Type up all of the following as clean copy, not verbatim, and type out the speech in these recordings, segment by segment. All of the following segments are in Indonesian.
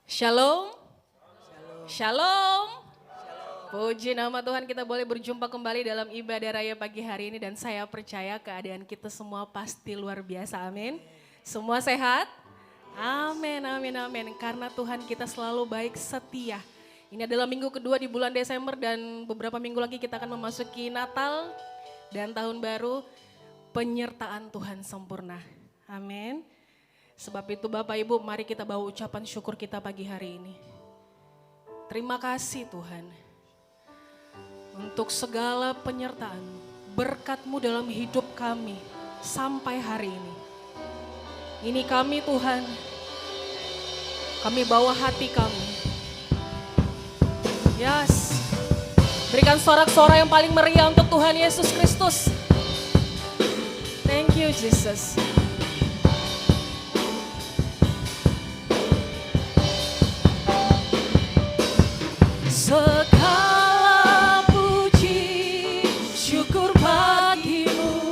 Shalom. Shalom. Puji nama Tuhan, kita boleh berjumpa kembali dalam ibadah raya pagi hari ini dan saya percaya keadaan kita semua pasti luar biasa, amin. Semua sehat? Amin, amin, amin. Karena Tuhan kita selalu baik setia. Ini adalah minggu kedua di bulan Desember dan beberapa minggu lagi kita akan memasuki Natal dan Tahun Baru. Penyertaan Tuhan sempurna, amin. Sebab itu Bapak Ibu, mari kita bawa ucapan syukur kita pagi hari ini. Terima kasih Tuhan untuk segala penyertaan, berkat-Mu dalam hidup kami sampai hari ini. Ini kami Tuhan, kami bawa hati kami. Yes, berikan sorak-sorai yang paling meriah untuk Tuhan Yesus Kristus. Thank you Jesus. Segala puji syukur bagimu,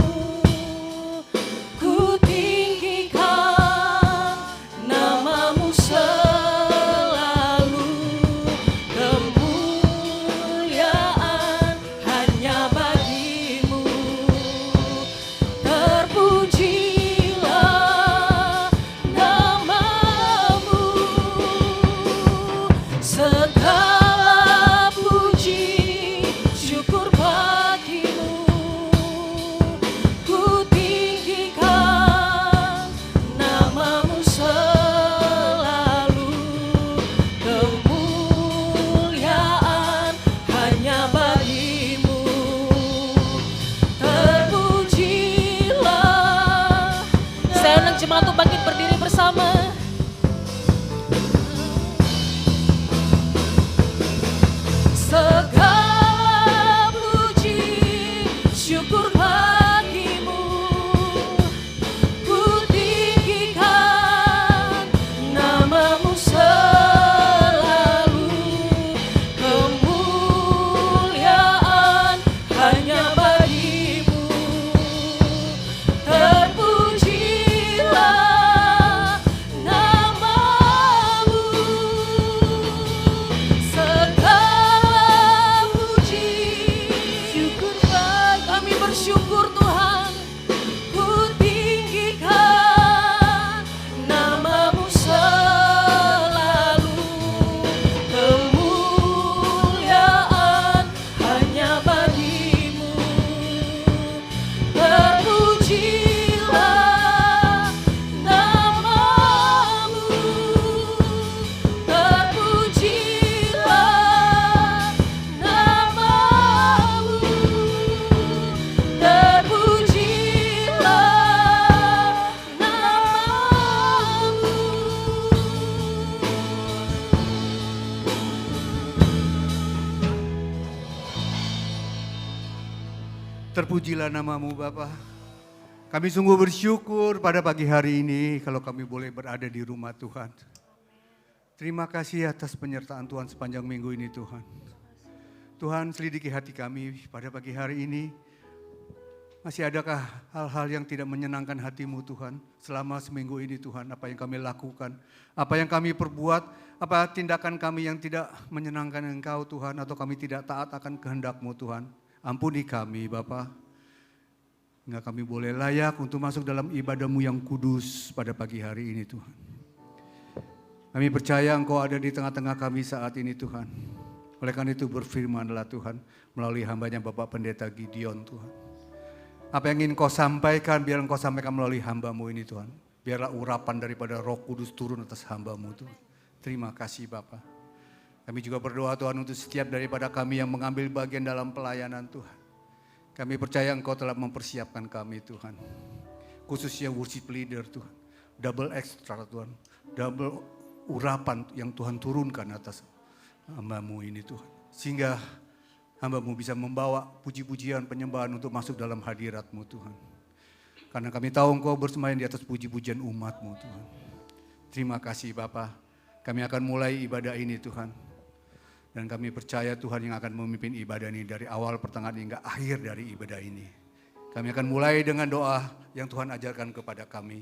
ku tinggikan namamu selalu, kemuliaan hanya bagimu, terpujilah namamu, segala syukur bagimu, ku tinggikan namamu selalu, kemuliaan hanya bagimu, terpujilah. Saya undang jemaat untuk bangkit berdiri bersama. Segala puji syukur bagimu, ku tinggikan namamu selalu, kemuliaan hanya bagimu, terpujilah namamu, bersyukur Tuhan, ku tinggikan namamu selalu, kemuliaan hanya bagimu, terpujilah namamu, terpujilah namamu, terpujilah namamu Bapa. Kami sungguh bersyukur pada pagi hari ini kalau kami boleh berada di rumah Tuhan. Terima kasih atas penyertaan Tuhan sepanjang minggu ini Tuhan. Tuhan selidiki hati kami pada pagi hari ini. Masih adakah hal-hal yang tidak menyenangkan hati-Mu Tuhan selama seminggu ini Tuhan? Apa yang kami lakukan, apa yang kami perbuat, apa tindakan kami yang tidak menyenangkan Engkau Tuhan, atau kami tidak taat akan kehendak-Mu Tuhan. Ampuni kami Bapa, hingga kami boleh layak untuk masuk dalam ibadah-Mu yang kudus pada pagi hari ini Tuhan. Kami percaya Engkau ada di tengah-tengah kami saat ini Tuhan. Oleh karena itu berfirmanlah Tuhan melalui hambanya Bapak Pendeta Gideon Tuhan. Apa yang ingin Kau sampaikan, biar Engkau sampaikan melalui hamba-Mu ini Tuhan. Biarlah urapan daripada Roh Kudus turun atas hamba-Mu Tuhan. Terima kasih Bapak. Kami juga berdoa Tuhan untuk setiap daripada kami yang mengambil bagian dalam pelayanan Tuhan. Kami percaya Engkau telah mempersiapkan kami Tuhan. Khususnya worship leader Tuhan. Double extra Tuhan. Double urapan yang Tuhan turunkan atas hamba-Mu ini Tuhan. Sehingga hamba-Mu bisa membawa puji-pujian penyembahan untuk masuk dalam hadirat-Mu Tuhan. Karena kami tahu Engkau bersemayam di atas puji-pujian umat-Mu Tuhan. Terima kasih Bapa. Kami akan mulai ibadah ini Tuhan. Dan kami percaya Tuhan yang akan memimpin ibadah ini dari awal, pertengahan hingga akhir dari ibadah ini. Kami akan mulai dengan doa yang Tuhan ajarkan kepada kami.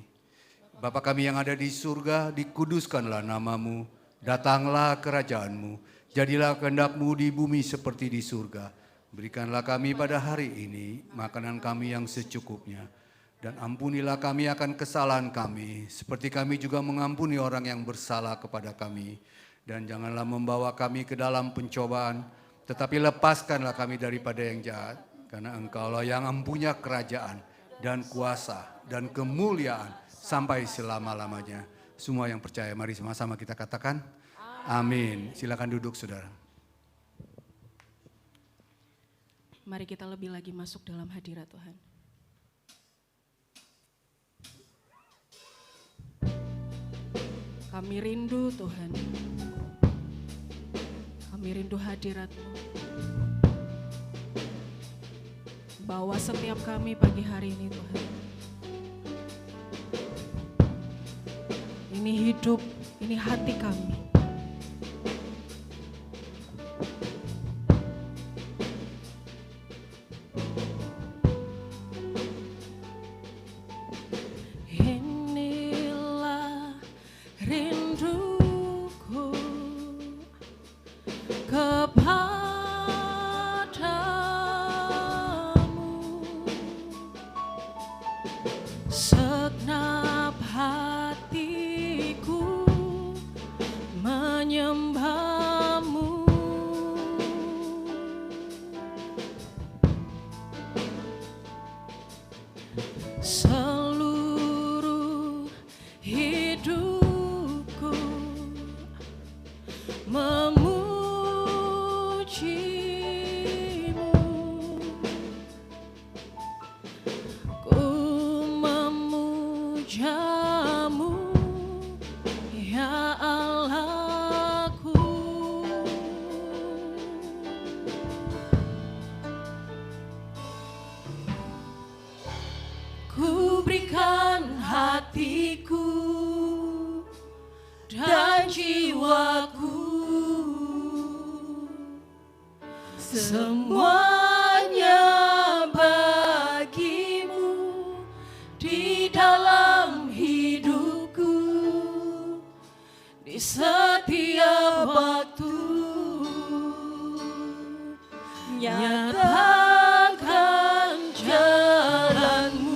Bapa kami yang ada di surga, dikuduskanlah namamu, Datanglah kerajaan-Mu, jadilah kehendak-Mu di bumi seperti di surga. Berikanlah kami pada hari ini makanan kami yang secukupnya. Dan ampunilah kami akan kesalahan kami, seperti kami juga mengampuni orang yang bersalah kepada kami. Dan janganlah membawa kami ke dalam pencobaan, tetapi lepaskanlah kami daripada yang jahat. Karena Engkaulah yang mempunyai kerajaan dan kuasa dan kemuliaan sampai selama-lamanya. Semua yang percaya, mari sama-sama kita katakan amin. Silakan duduk saudara. Mari kita lebih lagi masuk dalam hadirat Tuhan. Kami rindu Tuhan. Kami rindu hadirat-Mu. Bawa setiap kami pagi hari ini Tuhan. Ini hidup, ini hati kami. Inilah rinduku kepadamu. Segenap hatiku menyembah-Mu. Seluruh hidupku memuji-Mu. Ku memuja-Mu, ya Allahku. Ku berikan hatiku dan jiwaku, semuanya bagi-Mu di dalam hidupku, di setiap waktu. Nyatakan jalan-Mu.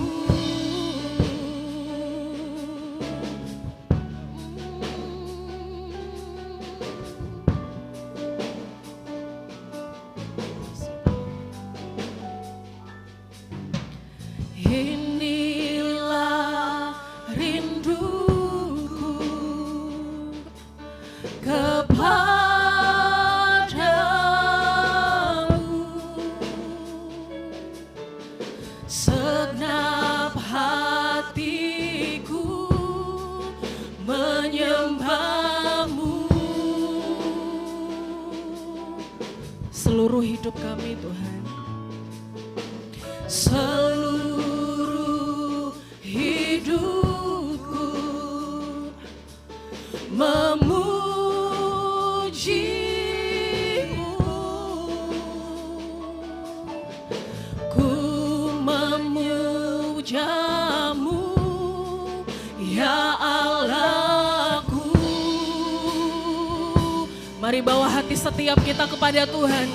Inilah rinduku kepadamu. Segenap hatiku menyembah-Mu. Seluruh hidup kami Tuhan, seluruh hidupku memuji-Mu. Ku memuja-Mu, ya Allahku. Mari bawa hati setiap kita kepada Tuhan.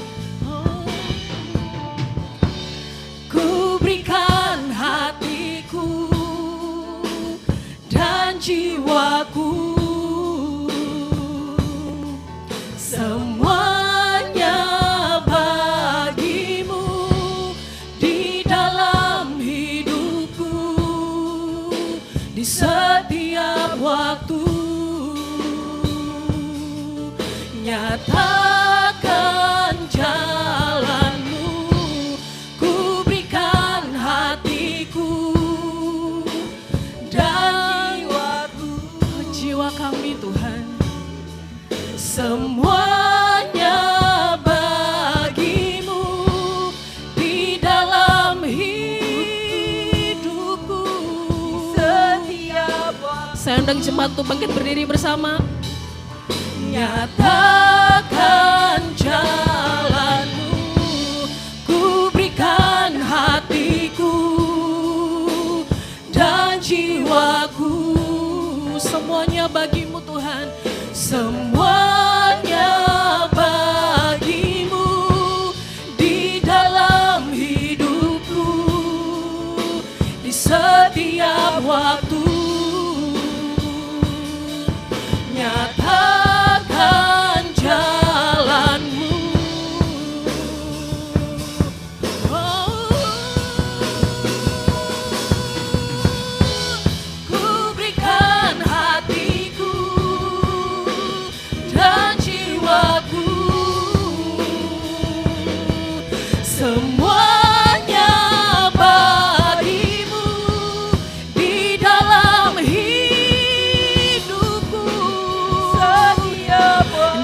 Ku berikan hatiku dan jiwaku, semuanya bagi-Mu di dalam hidupku, di setiap waktu. Nyatakan jalan-Mu. Ku berikan hatiku dan jiwaku, jiwa kami Tuhan, semuanya bagi-Mu di dalam hidupku, setiap waktu. Saya undang jemaat untuk bangkit berdiri bersama. Nyatakan jalan-Mu, ku berikan hatiku dan jiwaku, semuanya bagi-Mu Tuhan, semua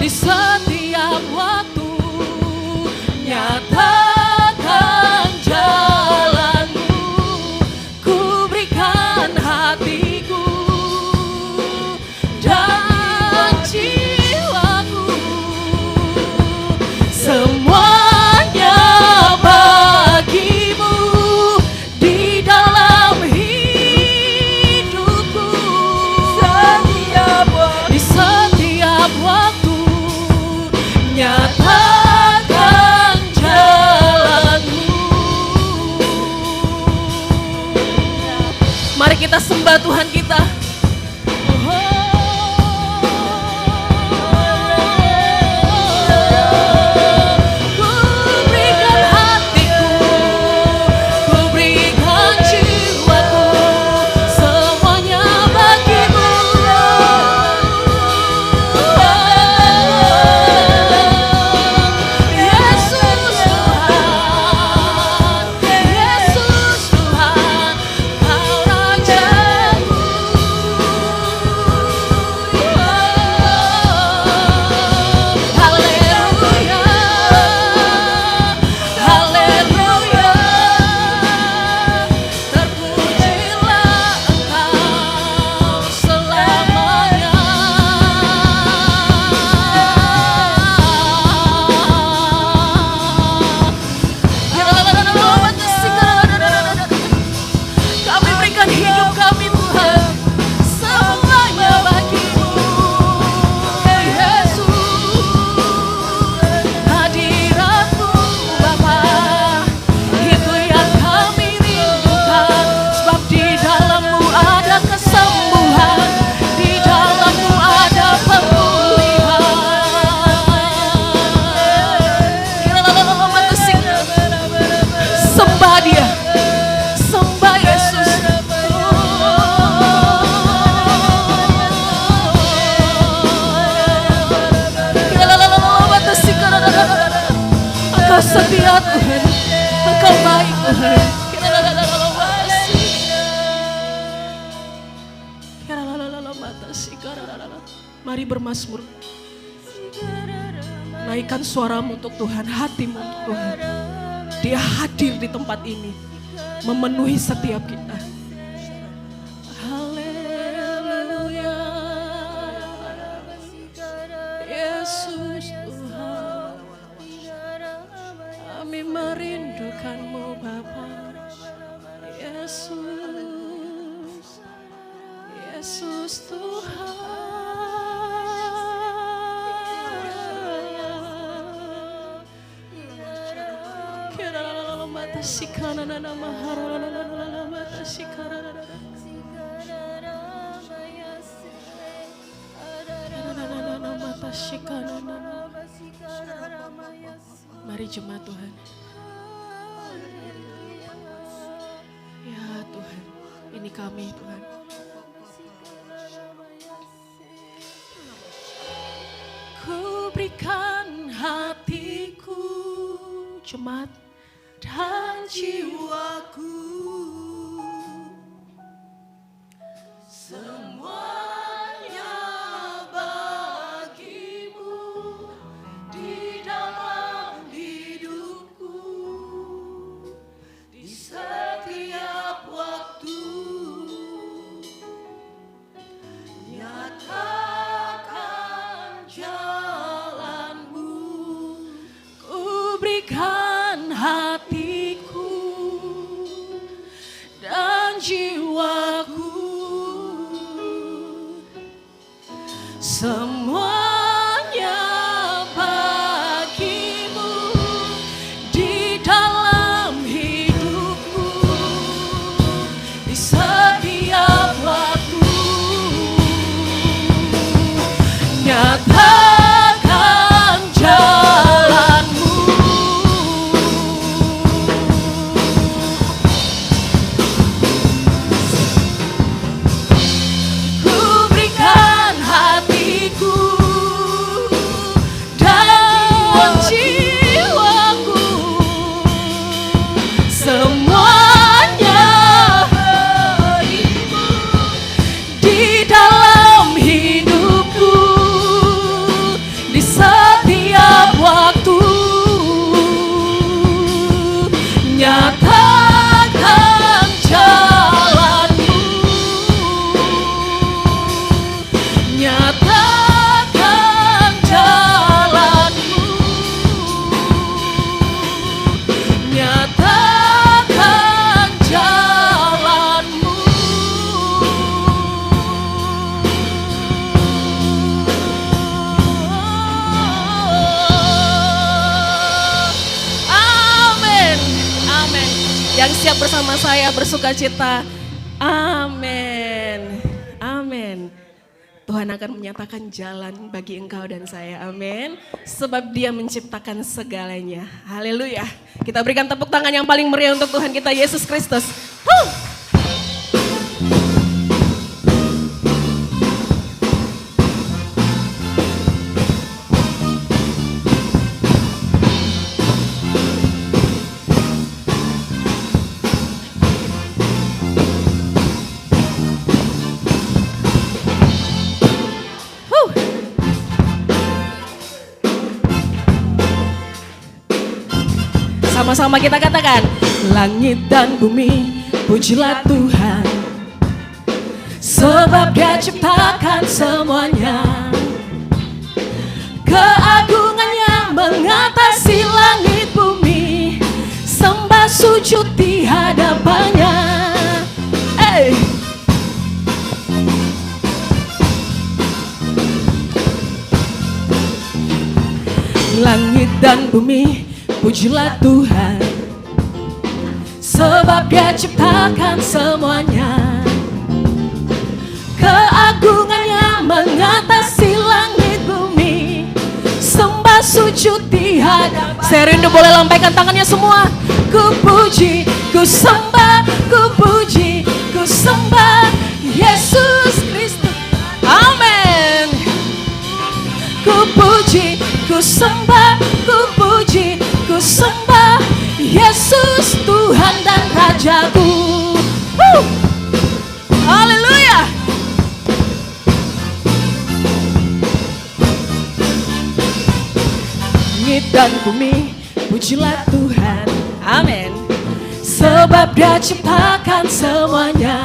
di setiap waktu. Nyatakan jalanmu, ku berikan hatiku dan jiwaku, semuanya bagimu di dalam hidupku. Di setiap waktu, nyatakan jalanmu. Mari kita sembah Tuhan kita. Setia Tuhan, Engkau baik Tuhan. Mari bermazmur, naikkan suaramu untuk Tuhan, hatimu untuk Tuhan. Dia hadir di tempat ini, memenuhi setiap kita. Haleluya, Yesus Tuhan. Kami merindukanmu Bapa, Yesus, Yesus Tuhan. Mari jemaat Tuhan. Ya Tuhan, ini kami Tuhan. Ku berikan hatiku, jemaat, dan jiwaku, semuanya bagimu di dalam hidupku, di setiap waktu. Nyatakan jalanmu, ku berikan hatiku dan jiwaku, semuanya bagimu di dalam hidupku, di setiap waktu. Nyatakan jalanmu, ku berikan hatiku dan jiwaku, semuanya bagimu di dalam hidupku, siap bersama saya bersuka cita. Amin. Amin. Tuhan akan menyatakan jalan bagi engkau dan saya. Amin. Sebab Dia menciptakan segalanya. Haleluya. Kita berikan tepuk tangan yang paling meriah untuk Tuhan kita Yesus Kristus. Sama-sama kita katakan, langit dan bumi, pujilah Tuhan, sebab Dia ciptakan semuanya. Keagungannya mengatasi langit bumi, sembah sujud di hadapannya. Langit dan bumi, pujilah Tuhan, sebab Dia ciptakan semuanya. Keagungannya mengatasi langit bumi, sembah sujud di hadapan. Saya rindu boleh lambaikan tangannya semua. Ku puji, ku sembah, ku puji, ku sembah Yesus Kristus. Amin. Ku puji, ku sembah, ku puji, ku sembah Yesus Tuhan dan Rajaku. Haleluya. Langit dan bumi, pujilah Tuhan. Amin. Sebab Dia ciptakan semuanya.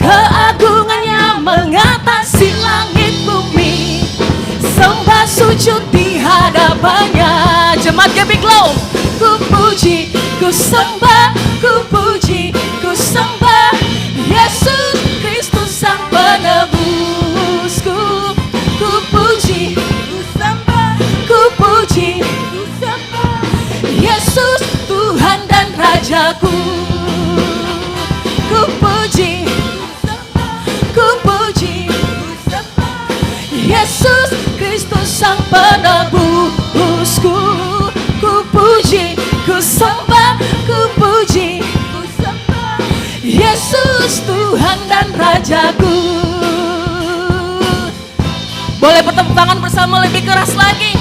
Keagungannya mengatasi langit bumi, sembah sujud di hadapannya. Jemaat Gaby Glow, ku puji, ku sembah, ku puji, ku sembah Yesus Kristus Sang Penebusku. Ku puji, ku sembah, ku puji, ku sembah Yesus Tuhan dan Rajaku. Ku puji, ku puji, ku sembah Yesus Kristus Sang Penebusku. Ku puji, ku sembah, ku puji, ku sembah Yesus Tuhan dan Rajaku. Boleh bertepuk tangan bersama lebih keras lagi.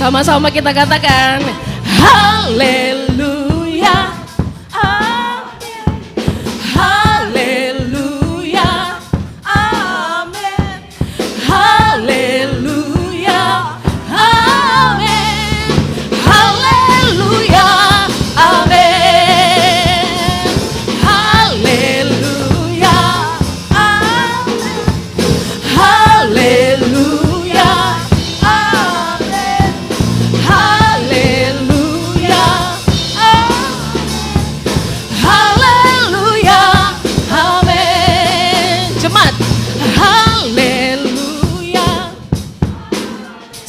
Sama-sama kita katakan, haleluya, amin, haleluya, amin, haleluya, amin, haleluya, amin, haleluya, amin, haleluya.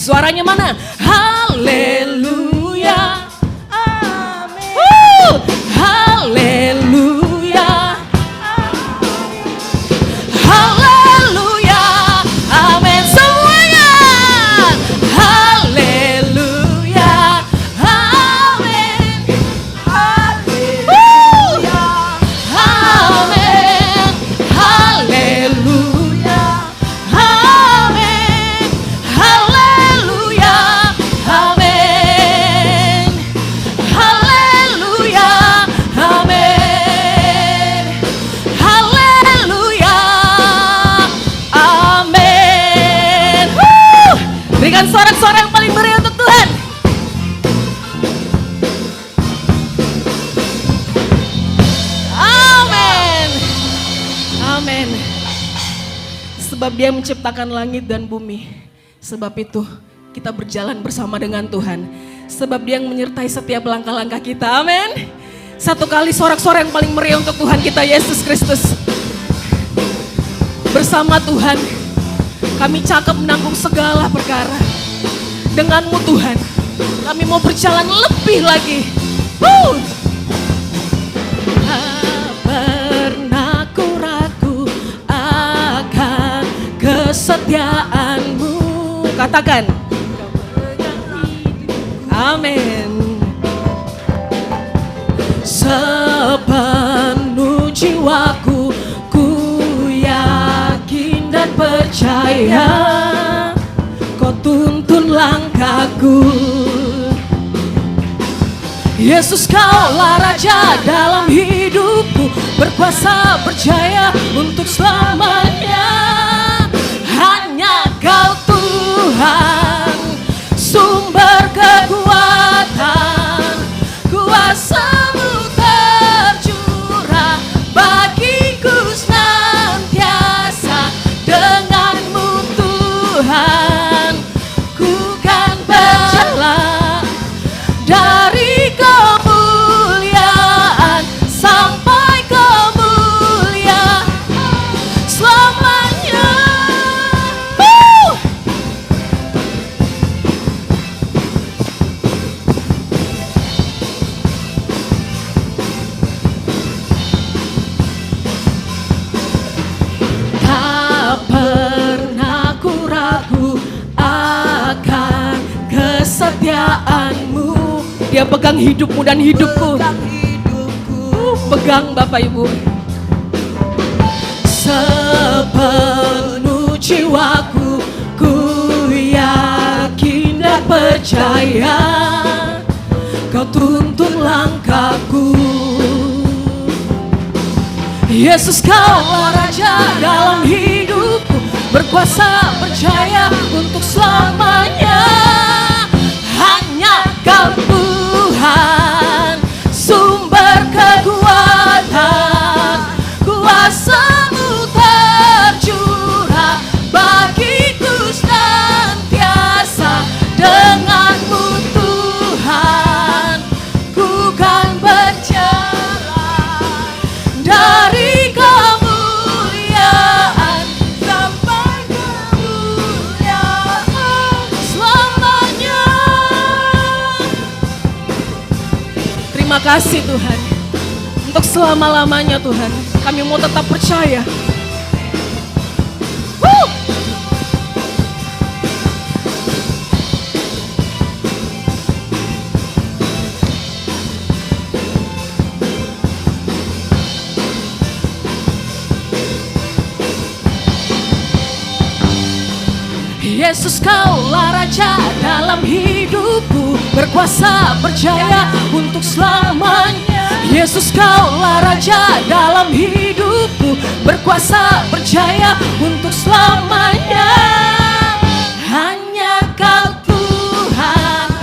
Suaranya mana? Haleluya, amin. Haleluya, haleluya, amin. Semuanya. Haleluya, amin. Haleluya, amin. Haleluya, amin. Haleluya, amin. Haleluya, amin. Haleluya, amin. Berikan sorak-sorak yang paling meriah untuk Tuhan. Amin. Amin. Sebab Dia menciptakan langit dan bumi. Sebab itu kita berjalan bersama dengan Tuhan. Sebab Dia yang menyertai setiap langkah-langkah kita. Amin. Satu kali sorak-sorai yang paling meriah untuk Tuhan kita Yesus Kristus. Bersama Tuhan, kami cakap menanggung segala perkara. Denganmu Tuhan, kami mau berjalan lebih lagi. Tak pernah ku ragu akan kesetiaanmu. Katakan. Amin. Sepenuh jiwaku ku yakin dan percaya kau tuntun langkahku. Yesus kaulah Raja dalam hidupku, berkuasa berjaya untuk selamanya. Hanya Kau Tuhan, sumber kekuatan, kuasa-Mu tercurah bagiku senantiasa. Denganmu Tuhan, ku kan berjalan dari kemuliaan sampai kemuliaan selamanya. Tak pernah ku ragu akan kesetiaanmu. Dia pegang hidupmu dan hidupku. Pegang Bapak Ibu. Sepenuh jiwaku ku yakin dan percaya Kau tuntun langkahku. Yesus kaulah Raja dalam hidupku, berkuasa berjaya untuk selamanya. Hanya Kau Tuhan, sumber kekuatan, kuasa-Mu tercurah bagiku senantiasa. Denganmu Tuhan, ku kan berjalan dari kemuliaan sampai kemuliaan selamanya. Terima kasih Tuhan, untuk selama-lamanya Tuhan, kami mau tetap percaya. Yesus kaulah Raja dalam hidupku, berkuasa berjaya untuk selamanya. Yesus kaulah Raja dalam hidupku, berkuasa berjaya untuk selamanya. Hanya Kau Tuhan,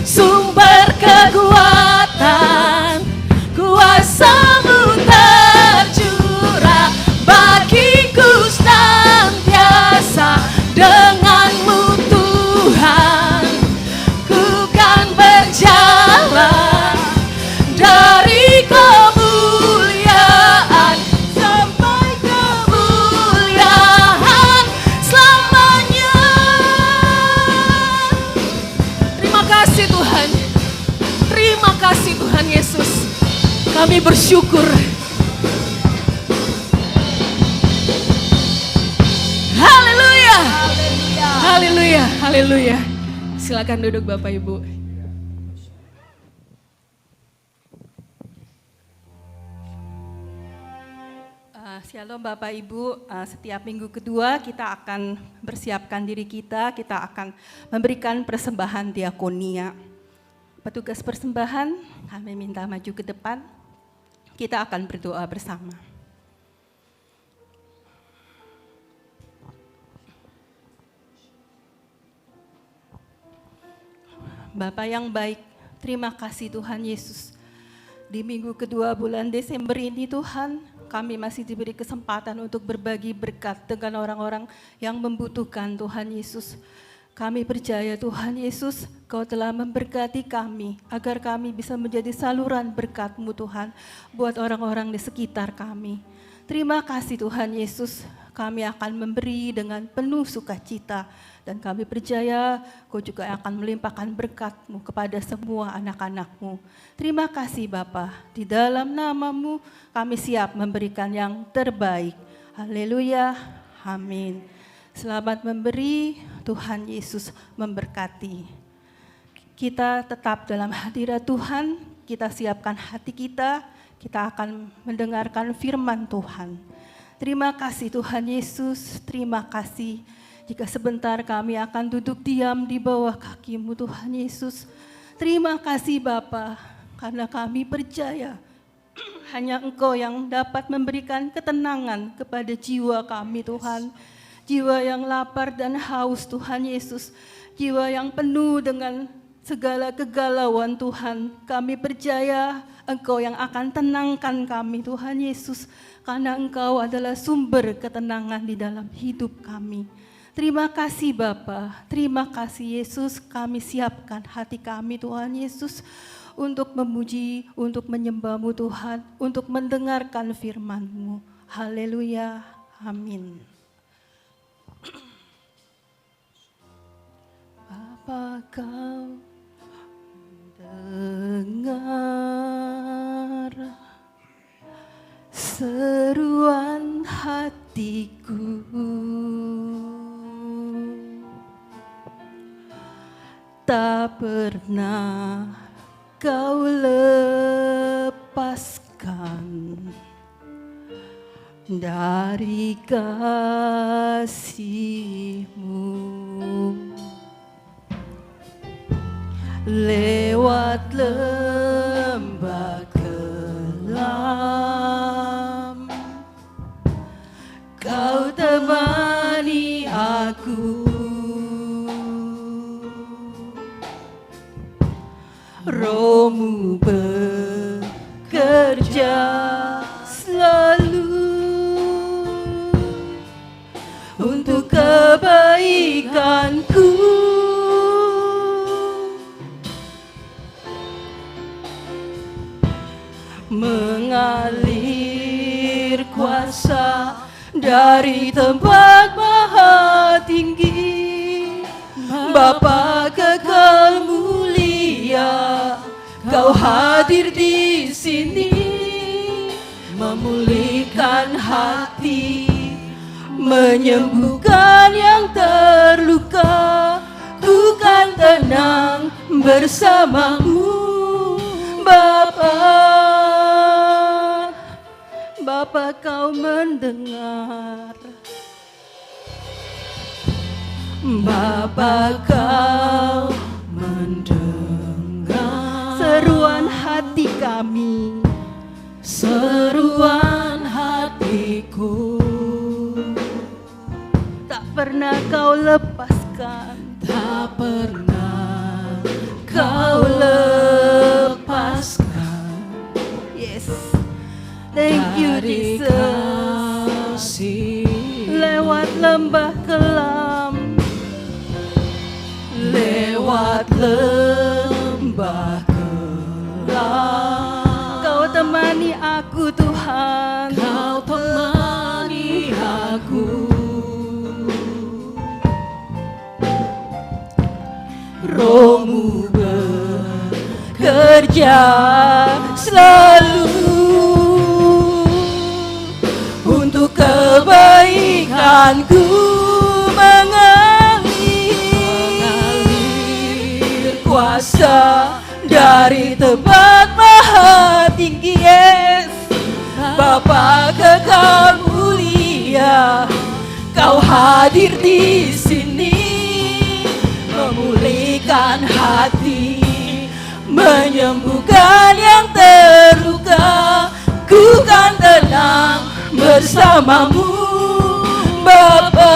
sumber kekuatan, kuasa-Mu tercurah bagiku senantiasa. Denganmu Tuhan, ku kan berjalan dari kemuliaan sampai kemuliaan selamanya. Terima kasih Tuhan, terima kasih Tuhan Yesus. Kami bersyukur. Haleluya. Haleluya, haleluya. Silakan duduk Bapak Ibu. Shalom Bapak Ibu, setiap minggu kedua kita akan bersiapkan diri kita akan memberikan persembahan diakonia. Petugas persembahan, kami minta maju ke depan, kita akan berdoa bersama. Bapa yang baik, terima kasih Tuhan Yesus. Di minggu kedua bulan Desember ini Tuhan, kami masih diberi kesempatan untuk berbagi berkat dengan orang-orang yang membutuhkan Tuhan Yesus. Kami percaya Tuhan Yesus, Kau telah memberkati kami agar kami bisa menjadi saluran berkat-Mu Tuhan buat orang-orang di sekitar kami. Terima kasih Tuhan Yesus, kami akan memberi dengan penuh sukacita dan kami percaya Kau juga akan melimpahkan berkat-Mu kepada semua anak-anak-Mu. Terima kasih Bapa, di dalam nama-Mu kami siap memberikan yang terbaik. Haleluya, amin. Selamat memberi, Tuhan Yesus memberkati. Kita tetap dalam hadirat Tuhan, kita siapkan hati kita akan mendengarkan firman Tuhan. Terima kasih Tuhan Yesus, terima kasih. Jika sebentar kami akan duduk diam di bawah kaki-Mu Tuhan Yesus. Terima kasih Bapa, karena kami percaya hanya Engkau yang dapat memberikan ketenangan kepada jiwa kami Tuhan. Jiwa yang lapar dan haus Tuhan Yesus. Jiwa yang penuh dengan segala kegalauan Tuhan. Kami percaya Engkau yang akan tenangkan kami Tuhan Yesus. Karena Engkau adalah sumber ketenangan di dalam hidup kami. Terima kasih Bapa, terima kasih Yesus. Kami siapkan hati kami Tuhan Yesus untuk memuji, untuk menyembah-Mu Tuhan, untuk mendengarkan firman-Mu. Haleluya, amin. Bapa, Kau dengar seruan hatiku, tak pernah Kau lepaskan dari kasih-Mu. Lewat lembah kelam, Kau temani aku. Roh-Mu bekerja selalu untuk kebaikanku. Mengalir kuasa dari tempat maha tinggi. Bapa kekal mulia, Kau hadir di sini, memulihkan hati, menyembuhkan yang terluka. Ku kan tenang bersama-Mu Bapa. Bapa, Kau mendengar. Bapa, Kau mendengar seruan hati kami, seruan hatiku. Tak pernah Kau lepaskan, tak pernah Kau lepaskan. Yes, thank you Jesus. Lewat lembah kelam, lewat lembah kelam, Kau temani aku Tuhan. Kau temani aku. Roh-Mu bekerja selalu untuk kebaikanku. Mengalir kuasa dari tempat maha tinggi. Yes. Bapa kekal mulia, Kau hadir di sini, memulihkan hati, menyembuhkan yang terluka. Ku kan tenang bersama-Mu Bapa.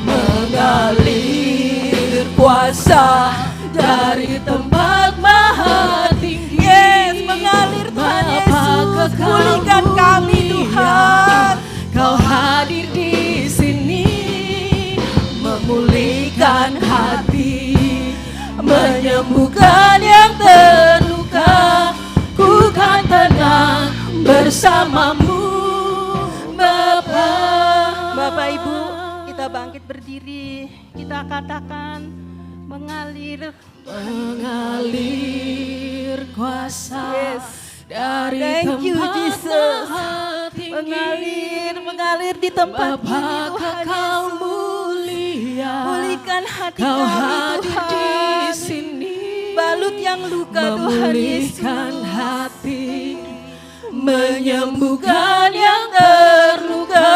Mengalir kuasa dari tempat maha tinggi. Yes, mengalir Tuhan Yesus, pulihkan kami Tuhan. Kau hadir di sini, menyembuhkan yang terluka. Ku kan tenang bersamamu, Bapa. Bapak Ibu, kita bangkit berdiri, kita katakan mengalir kuasa dari tempat tinggi, mengalir di tempat ini. Tuhan Kau mulia, pulihkan hati kami Tuhan, balut yang luka Tuhan Yesus, hati, menyembuhkan yang terluka.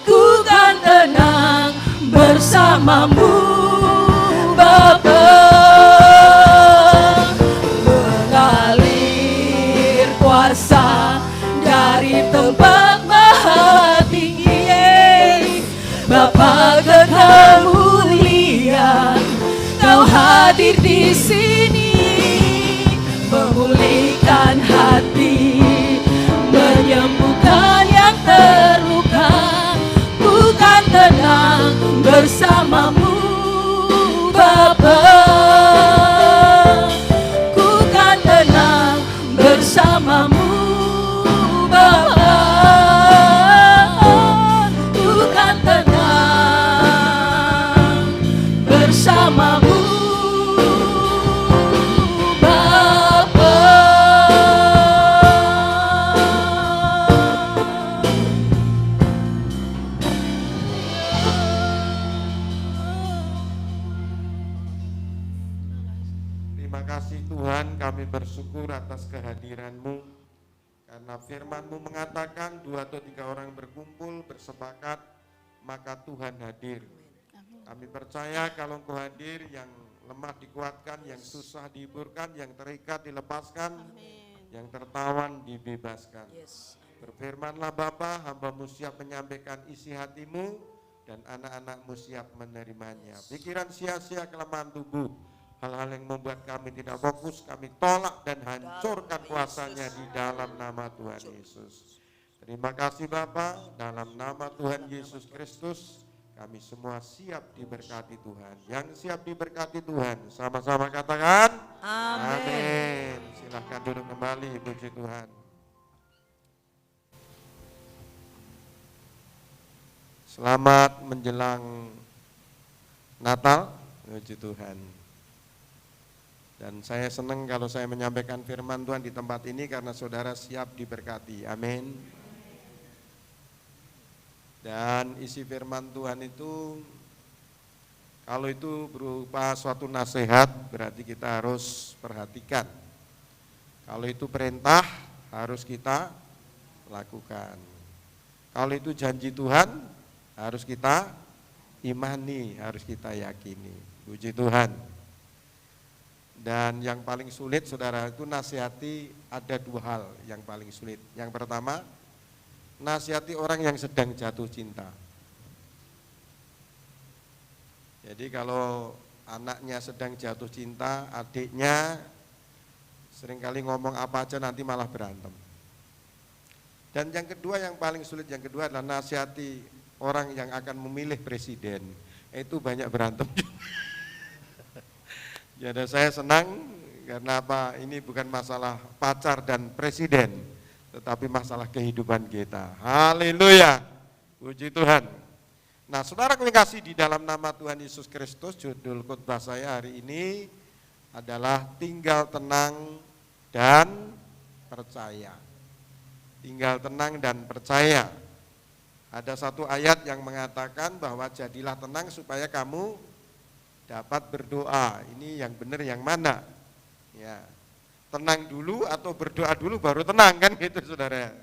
Ku kan tenang bersamamu, Bapa. Mengalir kuasa dari tempat maha tinggi, Bapa Kekal mulia, Kau hadir di sini, memulihkan hati, menyembuhkan yang terluka. Ku kan tenang bersamamu, Bapa. Ku kan tenang bersamamu, Bapa. Ku kan tenang bersamamu, Bapa. Terima kasih Tuhan, kami bersyukur atas kehadiran-Mu, karena firman-Mu mengatakan 2 atau 3 orang berkumpul bersepakat, maka Tuhan hadir. Kami percaya kalau Engkau hadir, yang lemah dikuatkan, yang susah dihiburkan, yang terikat dilepaskan, yang tertawan dibebaskan. Berfirmanlah Bapa, hamba-Mu siap menyampaikan isi hati-Mu, dan anak-anak-Mu siap menerimanya. Pikiran sia-sia, kelemahan tubuh, hal-hal yang membuat kami tidak fokus, kami tolak dan hancurkan kuasanya di dalam nama Tuhan Yesus. Terima kasih Bapa, dalam nama Tuhan Yesus Kristus, kami semua siap diberkati Tuhan. Yang siap diberkati Tuhan, sama-sama katakan amin. Silahkan duduk kembali, puji Tuhan. Selamat menjelang Natal, puji Tuhan. Dan saya senang kalau saya menyampaikan firman Tuhan di tempat ini karena saudara siap diberkati. Amin. Dan isi firman Tuhan itu, kalau itu berupa suatu nasihat, berarti kita harus perhatikan. Kalau itu perintah, harus kita lakukan. Kalau itu janji Tuhan, harus kita imani, harus kita yakini. Puji Tuhan. Dan yang paling sulit saudara itu nasihati, ada 2 hal yang paling sulit. Yang pertama, nasihati orang yang sedang jatuh cinta. Jadi kalau anaknya sedang jatuh cinta, adiknya seringkali ngomong apa aja nanti malah berantem. Dan yang kedua yang paling sulit, yang kedua adalah nasihati orang yang akan memilih presiden. Itu banyak berantem. Jadi saya senang karena apa? Ini bukan masalah pacar dan presiden, tetapi masalah kehidupan kita. Haleluya, puji Tuhan. Nah saudara kasih di dalam nama Tuhan Yesus Kristus, judul khotbah saya hari ini adalah tinggal tenang dan percaya. Tinggal tenang dan percaya. Ada satu ayat yang mengatakan bahwa jadilah tenang supaya kamu dapat berdoa. Ini yang benar yang mana? Ya, tenang dulu atau berdoa dulu baru tenang kan gitu saudara.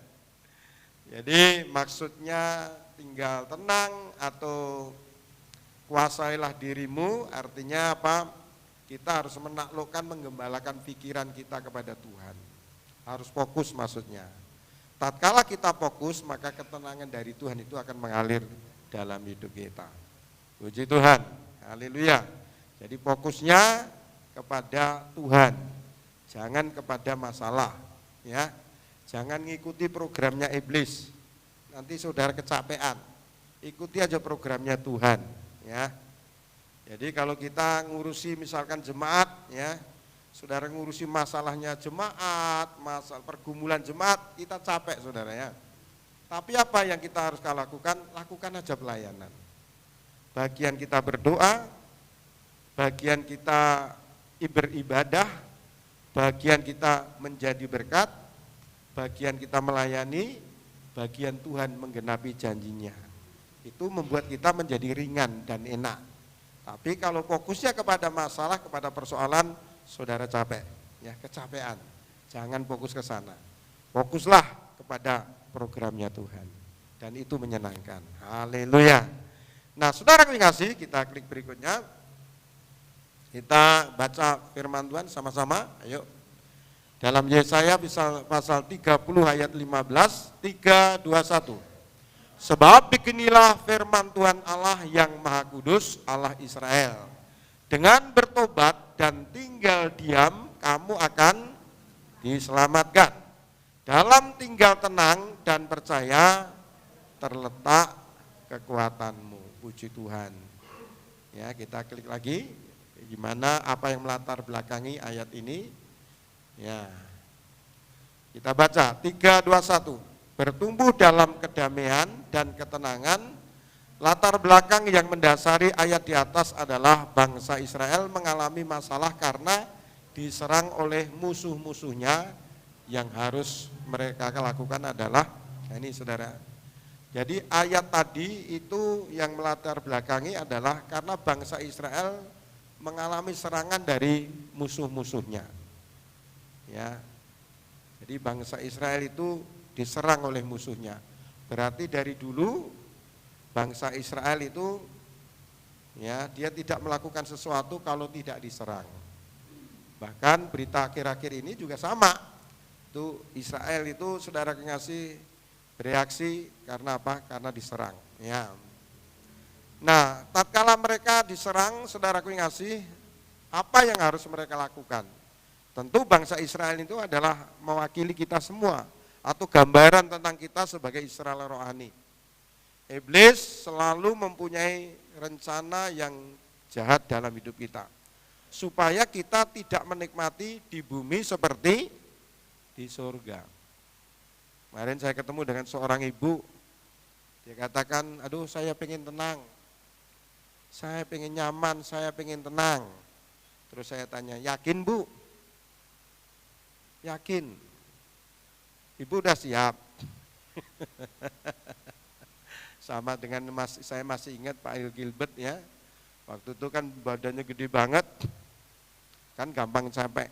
Jadi maksudnya tinggal tenang atau kuasailah dirimu, artinya apa? Kita harus menaklukkan, menggembalakan pikiran kita kepada Tuhan. Harus fokus maksudnya. Tatkala kita fokus, maka ketenangan dari Tuhan itu akan mengalir dalam hidup kita. Puji Tuhan. Haleluya. Jadi fokusnya kepada Tuhan, jangan kepada masalah, ya. Jangan ngikuti programnya iblis. Nanti saudara kecapean. Ikuti aja programnya Tuhan, ya. Jadi kalau kita ngurusi misalkan jemaat ya, saudara ngurusi masalahnya jemaat, masalah pergumulan jemaat, kita capek saudara ya. Tapi apa yang kita harus lakukan? Lakukan aja pelayanan. Bagian kita berdoa, bagian kita beribadah, bagian kita menjadi berkat, bagian kita melayani, bagian Tuhan menggenapi janjinya. Itu membuat kita menjadi ringan dan enak. Tapi kalau fokusnya kepada masalah, kepada persoalan, saudara capek, ya kecapean. Jangan fokus ke sana. Fokuslah kepada programnya Tuhan. Dan itu menyenangkan. Haleluya. Nah, saudara kasih, kita klik berikutnya. Kita baca firman Tuhan sama-sama. Ayo. Dalam Yesaya pasal 30 ayat 15, 3, 2, 1. Sebab beginilah firman Tuhan Allah yang Maha Kudus, Allah Israel. Dengan bertobat dan tinggal diam, kamu akan diselamatkan. Dalam tinggal tenang dan percaya, terletak kekuatanmu. Puji Tuhan. Ya, kita klik lagi. Gimana, apa yang melatar belakangi ayat ini? Ya, kita baca 3, 2, 1. Bertumbuh dalam kedamaian dan ketenangan. Latar belakang yang mendasari ayat di atas adalah bangsa Israel mengalami masalah karena diserang oleh musuh-musuhnya. Yang harus mereka lakukan adalah, nah ini saudara, jadi ayat tadi itu yang melatar belakangi adalah karena bangsa Israel mengalami serangan dari musuh-musuhnya. Ya, jadi bangsa Israel itu diserang oleh musuhnya. Berarti dari dulu bangsa Israel itu ya dia tidak melakukan sesuatu kalau tidak diserang. Bahkan berita akhir-akhir ini juga sama. Itu Israel itu saudara kekasih bereaksi karena apa? Karena diserang. Ya. Nah, tatkala mereka diserang, saudaraku yang kasih, apa yang harus mereka lakukan? Tentu bangsa Israel itu adalah mewakili kita semua, atau gambaran tentang kita sebagai Israel rohani. Iblis selalu mempunyai rencana yang jahat dalam hidup kita, supaya kita tidak menikmati di bumi seperti di surga. Kemarin saya ketemu dengan seorang ibu, dia katakan, aduh saya pengen tenang, saya pengen nyaman, saya pengen tenang. Terus saya tanya, yakin Bu? Yakin. Ibu udah siap. Sama dengan saya masih ingat Pak Il Gilbert ya. Waktu itu kan badannya gede banget, kan gampang capek.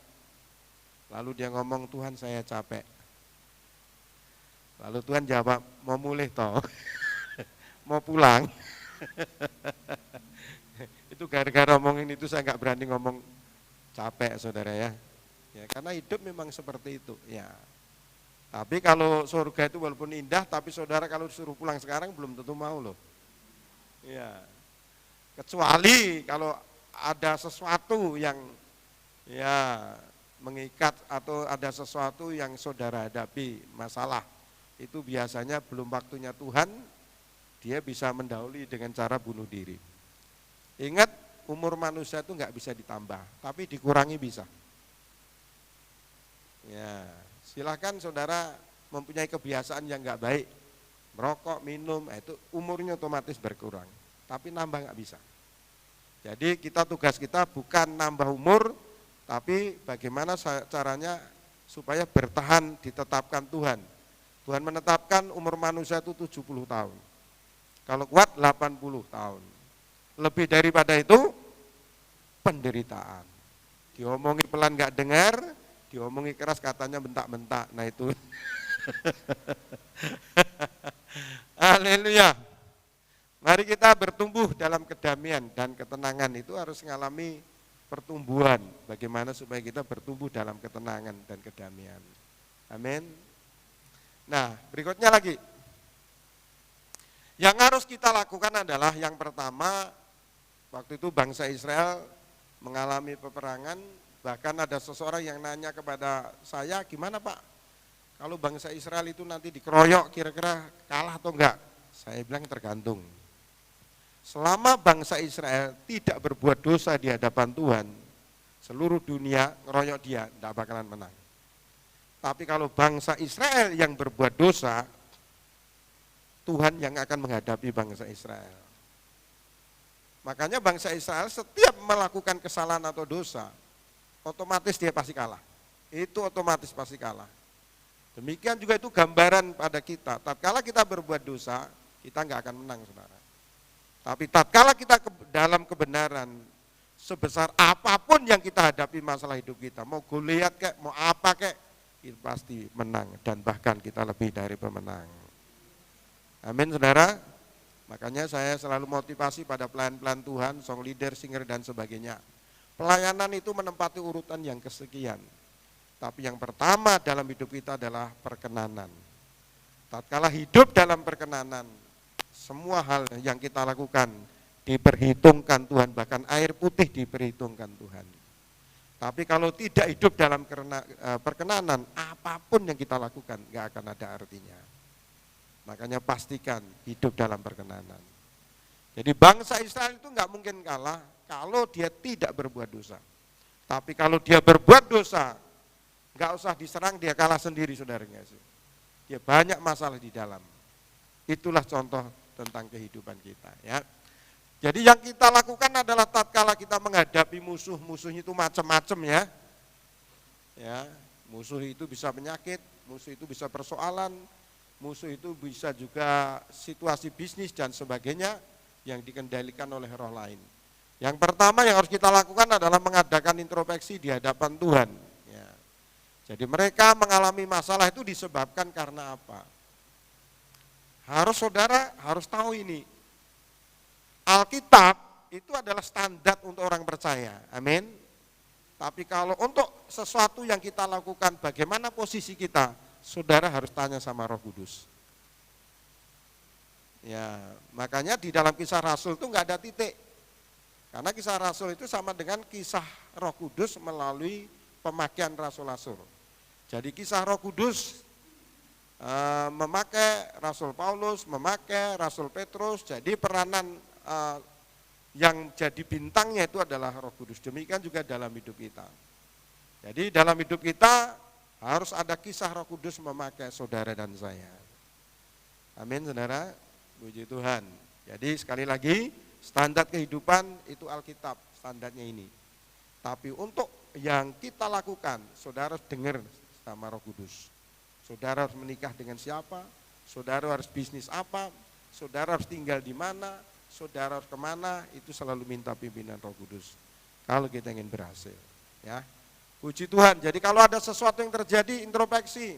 Lalu dia ngomong, Tuhan saya capek. Lalu Tuhan jawab, mau mulih toh, mau pulang. Itu gara-gara ngomongin itu saya nggak berani ngomong capek saudara ya. Ya karena hidup memang seperti itu ya. Tapi kalau surga itu walaupun indah, tapi saudara kalau disuruh pulang sekarang belum tentu mau loh. Ya. Kecuali kalau ada sesuatu yang ya mengikat atau ada sesuatu yang saudara hadapi masalah, itu biasanya belum waktunya Tuhan, dia bisa mendahului dengan cara bunuh diri. Ingat, umur manusia itu nggak bisa ditambah, tapi dikurangi bisa. Ya. Silahkan saudara mempunyai kebiasaan yang nggak baik, merokok, minum, itu umurnya otomatis berkurang, tapi nambah nggak bisa. Jadi tugas kita bukan nambah umur, tapi bagaimana caranya supaya bertahan ditetapkan Tuhan. Tuhan menetapkan umur manusia itu 70 tahun, kalau kuat 80 tahun. Lebih daripada itu penderitaan. Diomongi pelan nggak dengar, diomongi keras katanya bentak-bentak. Nah itu. Haleluya. Mari kita bertumbuh dalam kedamaian dan ketenangan. Itu harus mengalami pertumbuhan. Bagaimana supaya kita bertumbuh dalam ketenangan dan kedamaian. Amin. Nah, berikutnya lagi. Yang harus kita lakukan adalah yang pertama, waktu itu bangsa Israel mengalami peperangan. Bahkan ada seseorang yang nanya kepada saya, gimana Pak, kalau bangsa Israel itu nanti dikeroyok kira-kira kalah atau enggak? Saya bilang tergantung. selama bangsa Israel tidak berbuat dosa di hadapan Tuhan, seluruh dunia ngeroyok dia, tidak bakalan menang. Tapi kalau bangsa Israel yang berbuat dosa, Tuhan yang akan menghadapi bangsa Israel. Makanya bangsa Israel setiap melakukan kesalahan atau dosa, otomatis dia pasti kalah. Itu otomatis pasti kalah. Demikian juga itu gambaran pada kita. Tatkala kita berbuat dosa, kita nggak akan menang, saudara. Tapi tatkala kita dalam kebenaran, sebesar apapun yang kita hadapi masalah hidup kita, mau Goliat kek, mau apa kek, kita pasti menang dan bahkan kita lebih dari pemenang. Amin, saudara. Makanya saya selalu motivasi pada pelayan-pelayan Tuhan, song leader, singer dan sebagainya. Pelayanan itu menempati urutan yang kesekian. Tapi yang pertama dalam hidup kita adalah perkenanan. Tatkala hidup dalam perkenanan, semua hal yang kita lakukan diperhitungkan Tuhan, bahkan air putih diperhitungkan Tuhan. Tapi kalau tidak hidup dalam perkenanan, apapun yang kita lakukan nggak akan ada artinya. Makanya pastikan hidup dalam perkenanan. Jadi bangsa Israel itu nggak mungkin kalah kalau dia tidak berbuat dosa. Tapi kalau dia berbuat dosa, nggak usah diserang, dia kalah sendiri, saudaranya. Dia banyak masalah di dalam. Itulah contoh tentang kehidupan kita, ya. Jadi yang kita lakukan adalah tatkala kita menghadapi musuh itu macam-macam, ya. Ya, musuh itu bisa penyakit, musuh itu bisa persoalan, musuh itu bisa juga situasi bisnis dan sebagainya yang dikendalikan oleh roh lain. Yang pertama yang harus kita lakukan adalah mengadakan introspeksi di hadapan Tuhan. Ya. Jadi mereka mengalami masalah itu disebabkan karena apa? Saudara harus tahu ini. Alkitab itu adalah standar untuk orang percaya. Amin. Tapi kalau untuk sesuatu yang kita lakukan, bagaimana posisi kita? Saudara harus tanya sama Roh Kudus. Ya, makanya di dalam Kisah Rasul itu nggak ada titik. Karena Kisah Rasul itu sama dengan kisah Roh Kudus melalui pemakaian rasul-rasul. Jadi kisah Roh Kudus memakai Rasul Paulus, memakai Rasul Petrus, jadi peranan yang jadi bintangnya itu adalah Roh Kudus. Demikian juga dalam hidup kita. Jadi dalam hidup kita harus ada kisah Roh Kudus memakai saudara dan saya. Amin, saudara. Puji Tuhan. Jadi sekali lagi, standar kehidupan itu Alkitab, standarnya ini. Tapi untuk yang kita lakukan, saudara harus dengar sama Roh Kudus. Saudara harus menikah dengan siapa, saudara harus bisnis apa, saudara harus tinggal di mana, saudara harus kemana, itu selalu minta pimpinan Roh Kudus. Kalau kita ingin berhasil. Ya. Puji Tuhan, jadi kalau ada sesuatu yang terjadi, introspeksi.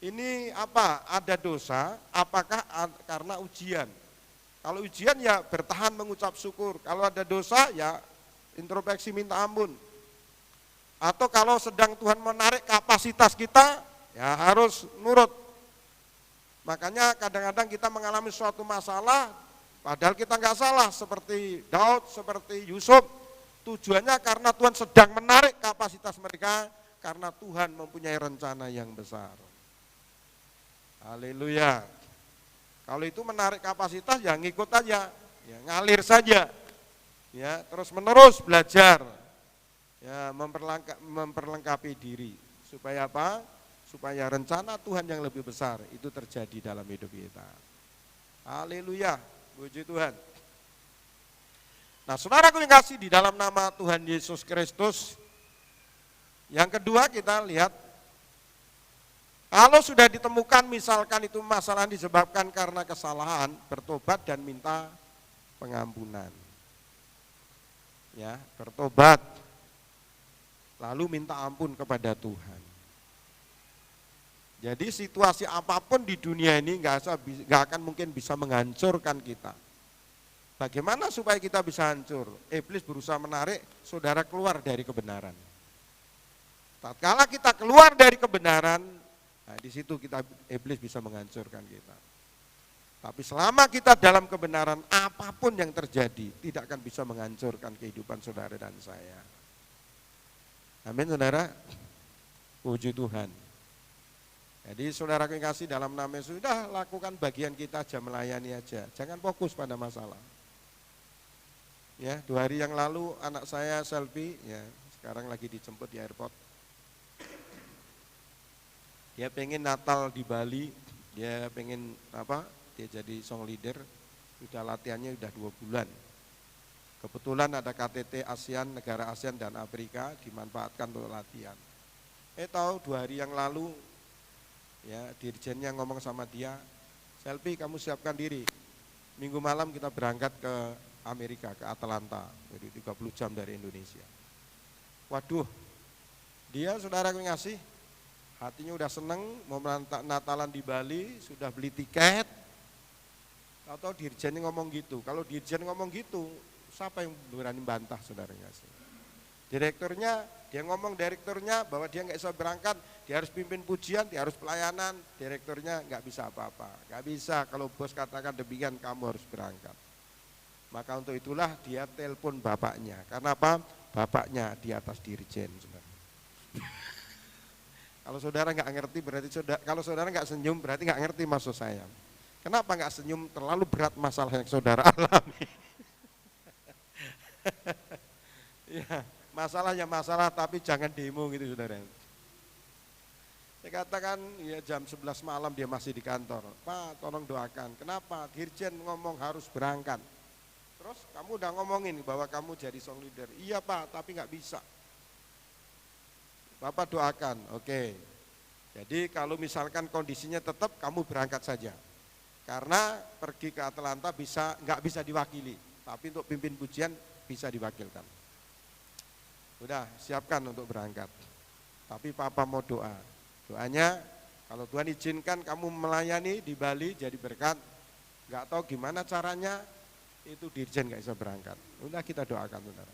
Ini apa? Ada dosa, apakah karena ujian? Kalau ujian ya bertahan mengucap syukur. Kalau ada dosa ya introspeksi minta ampun. Atau kalau sedang Tuhan menarik kapasitas kita, ya harus nurut. Makanya kadang-kadang kita mengalami suatu masalah, padahal kita nggak salah, seperti Daud, seperti Yusuf. Tujuannya karena Tuhan sedang menarik kapasitas mereka, karena Tuhan mempunyai rencana yang besar. Haleluya. Kalau itu menarik kapasitas ya ngikut aja, ya ngalir saja, ya terus menerus belajar, ya memperlengkapi diri supaya apa? Supaya rencana Tuhan yang lebih besar itu terjadi dalam hidup kita. Haleluya, puji Tuhan. Nah, saudaraku yang kasih di dalam nama Tuhan Yesus Kristus, yang kedua kita lihat, kalau sudah ditemukan misalkan itu masalah disebabkan karena kesalahan, bertobat dan minta pengampunan. Ya, bertobat, lalu minta ampun kepada Tuhan. Jadi situasi apapun di dunia ini nggak akan mungkin bisa menghancurkan kita. Bagaimana supaya kita bisa hancur? Iblis berusaha menarik saudara keluar dari kebenaran. Tatkala kita keluar dari kebenaran, nah di situ iblis bisa menghancurkan kita. Tapi selama kita dalam kebenaran, apapun yang terjadi tidak akan bisa menghancurkan kehidupan saudara dan saya. Amin, saudara. Puji Tuhan. Jadi saudara yang kasih dalam nama Yesus, sudah lakukan bagian kita aja, melayani aja. Jangan fokus pada masalah. Ya, 2 hari yang lalu anak saya Selfie, ya, sekarang lagi dijemput di airport. Dia pengen Natal di Bali, dia pengen dia jadi song leader, sudah latihannya udah 2 bulan. Kebetulan ada KTT ASEAN, negara ASEAN dan Afrika dimanfaatkan untuk latihan. Tahu 2 hari yang lalu, ya, dirjennya ngomong sama dia, Selfie kamu siapkan diri, minggu malam kita berangkat ke Amerika, ke Atlanta, jadi 30 jam dari Indonesia. Waduh, dia saudara ngasih, hatinya udah seneng, mau Natalan di Bali, sudah beli tiket, atau dirjennya ngomong gitu. Kalau dirjen ngomong gitu, siapa yang berani bantah saudara ngasih? Direkturnya, dia ngomong direkturnya bahwa dia nggak bisa berangkat, dia harus pimpin pujian, dia harus pelayanan, direkturnya nggak bisa apa-apa. Nggak bisa, kalau bos katakan demikian kamu harus berangkat. Maka untuk itulah dia telepon bapaknya. Karena apa? Bapaknya di atas dirjen. Saudara. Kalau saudara nggak ngerti berarti kalau saudara nggak senyum berarti nggak ngerti maksud saya. Kenapa nggak senyum? Terlalu berat masalah yang saudara alami. Ya, masalahnya masalah tapi jangan demo gitu saudara. Saya katakan ya jam 11 malam dia masih di kantor. Pak tolong doakan. Kenapa? Dirjen ngomong harus berangkat. Terus kamu udah ngomongin bahwa kamu jadi song leader. Iya Pak, tapi nggak bisa. Bapak doakan, oke. Jadi kalau misalkan kondisinya tetap kamu berangkat saja. Karena pergi ke Atlanta nggak bisa diwakili. Tapi untuk pimpin pujian bisa diwakilkan. Udah siapkan untuk berangkat. Tapi Papa mau doa. Doanya kalau Tuhan izinkan kamu melayani di Bali jadi berkat. Nggak tahu gimana caranya. Itu dirjen nggak bisa berangkat. Udah kita doakan saudara.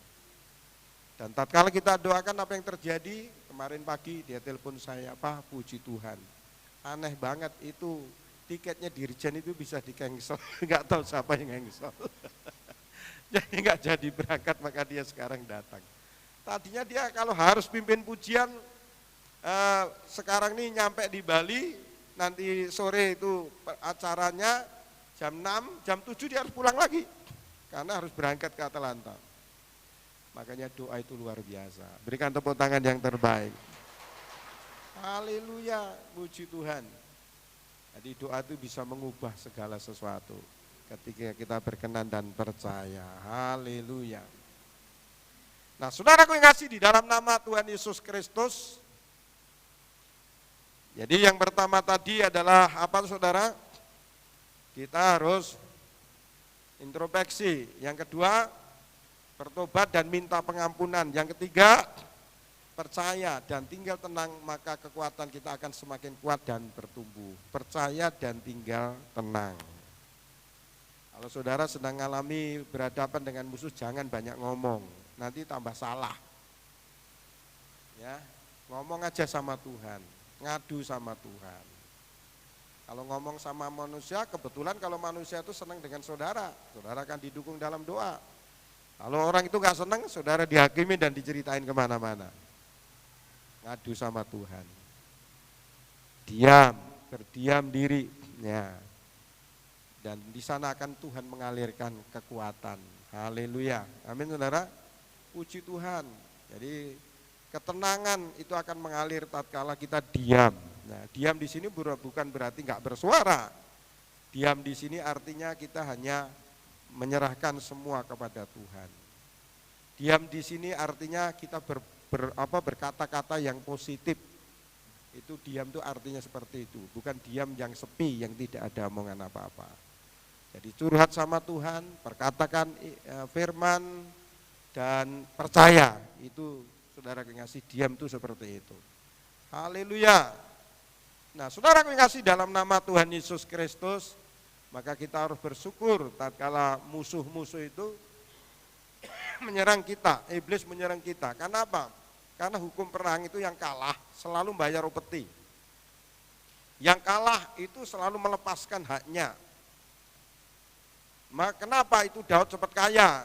Dan tatkala kita doakan apa yang terjadi, kemarin pagi dia telepon saya, Pak puji Tuhan. Aneh banget itu tiketnya dirjen itu bisa di-cancel, nggak tahu siapa yang cancel. Jadi nggak jadi berangkat maka dia sekarang datang. Tadinya dia kalau harus pimpin pujian, sekarang nih nyampe di Bali, nanti sore itu acaranya jam 6, jam 7 dia harus pulang lagi. Karena harus berangkat ke Atlanta. Makanya doa itu luar biasa. Berikan tepuk tangan yang terbaik. Haleluya, puji Tuhan. Jadi doa itu bisa mengubah segala sesuatu. Ketika kita berkenan dan percaya. Haleluya. Nah saudaraku yang kasih di dalam nama Tuhan Yesus Kristus. Jadi yang pertama tadi adalah apa saudara? Kita harus introspeksi. Yang kedua, bertobat dan minta pengampunan. Yang ketiga, percaya dan tinggal tenang, maka kekuatan kita akan semakin kuat dan bertumbuh. Percaya dan tinggal tenang. Kalau saudara sedang mengalami berhadapan dengan musuh, jangan banyak ngomong, nanti tambah salah. Ya, ngomong aja sama Tuhan, ngadu sama Tuhan. Kalau ngomong sama manusia, kebetulan kalau manusia itu senang dengan saudara, saudara akan didukung dalam doa. Kalau orang itu nggak senang, saudara dihakimi dan diceritain kemana-mana. Ngadu sama Tuhan. Diam, berdiam diri. Ya. Dan di sana akan Tuhan mengalirkan kekuatan. Haleluya. Amin saudara. Puji Tuhan. Jadi ketenangan itu akan mengalir tatkala kita diam. Nah, diam di sini bukan berarti nggak bersuara. Diam di sini artinya kita hanya menyerahkan semua kepada Tuhan. Diam di sini artinya kita berkata-kata yang positif. Itu diam itu artinya seperti itu, bukan diam yang sepi yang tidak ada omongan apa-apa. Jadi curhat sama Tuhan, perkatakan firman dan percaya. Itu saudara ngasih diam itu seperti itu. Haleluya. Nah, saudara ngasih dalam nama Tuhan Yesus Kristus, maka kita harus bersyukur tatkala musuh-musuh itu menyerang kita, iblis menyerang kita. Karena apa? Karena hukum perang itu yang kalah selalu bayar upeti. Yang kalah itu selalu melepaskan haknya. Maka kenapa itu Daud cepat kaya?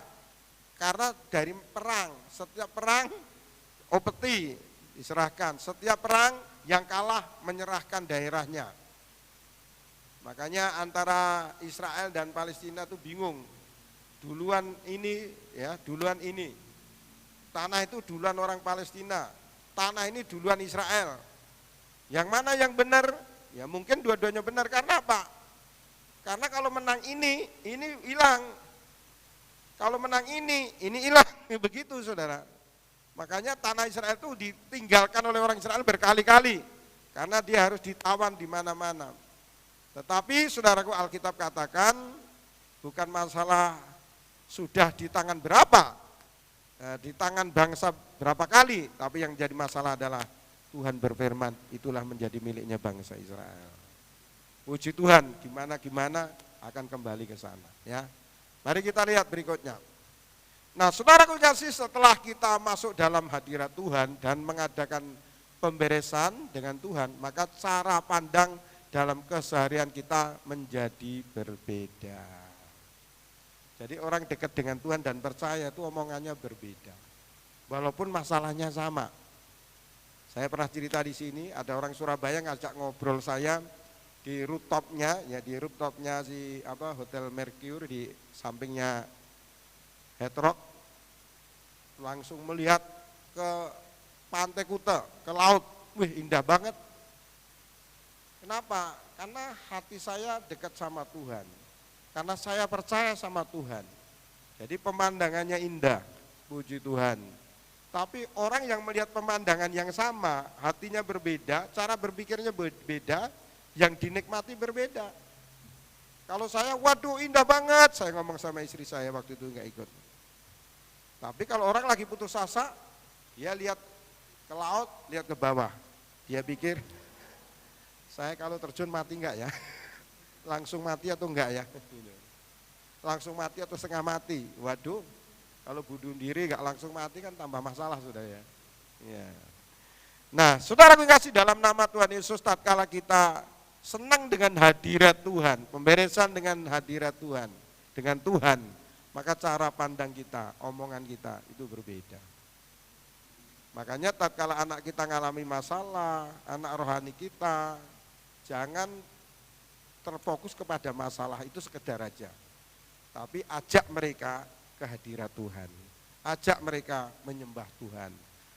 Karena dari perang, setiap perang upeti diserahkan, setiap perang yang kalah menyerahkan daerahnya. Makanya antara Israel dan Palestina itu bingung. duluan ini ya, duluan ini. Tanah itu duluan orang Palestina, tanah ini duluan Israel. Yang mana yang benar? Ya mungkin dua-duanya benar, karena apa? Karena kalau menang ini hilang. Kalau menang ini hilang. Begitu saudara. Makanya tanah Israel itu ditinggalkan oleh orang Israel berkali-kali. Karena dia harus ditawan di mana-mana. Tetapi saudaraku, Alkitab katakan bukan masalah sudah di tangan berapa, di tangan bangsa berapa kali, tapi yang jadi masalah adalah Tuhan berfirman, itulah menjadi miliknya bangsa Israel. Puji Tuhan, gimana akan kembali ke sana. Ya, mari kita lihat berikutnya. Nah, saudaraku kasih, setelah kita masuk dalam hadirat Tuhan dan mengadakan pemberesan dengan Tuhan, maka cara pandang dalam keseharian kita menjadi berbeda. Jadi orang dekat dengan Tuhan dan percaya itu omongannya berbeda. Walaupun masalahnya sama. Saya pernah cerita di sini, ada orang Surabaya ngajak ngobrol saya di rooftopnya, ya di rooftopnya si Hotel Mercure di sampingnya Hard Rock. Langsung melihat ke Pantai Kuta, ke laut. Wih, indah banget. Kenapa? Karena hati saya dekat sama Tuhan. Karena saya percaya sama Tuhan. Jadi pemandangannya indah, puji Tuhan. Tapi orang yang melihat pemandangan yang sama, hatinya berbeda, cara berpikirnya berbeda, yang dinikmati berbeda. Kalau saya, waduh indah banget, saya ngomong sama istri saya waktu itu enggak ikut. Tapi kalau orang lagi putus asa, dia lihat ke laut, lihat ke bawah. Dia pikir, saya kalau terjun mati enggak ya? Langsung mati atau enggak ya? Langsung mati atau setengah mati? Waduh, kalau bunuh diri enggak langsung mati kan tambah masalah sudah ya. Ya. Nah, saudara kasih dalam nama Tuhan Yesus, tatkala kita senang dengan hadirat Tuhan, pemberesan dengan hadirat Tuhan, dengan Tuhan, maka cara pandang kita, omongan kita itu berbeda. Makanya tatkala anak kita mengalami masalah, anak rohani kita, jangan terfokus kepada masalah itu sekedar aja. Tapi ajak mereka ke hadirat Tuhan. Ajak mereka menyembah Tuhan.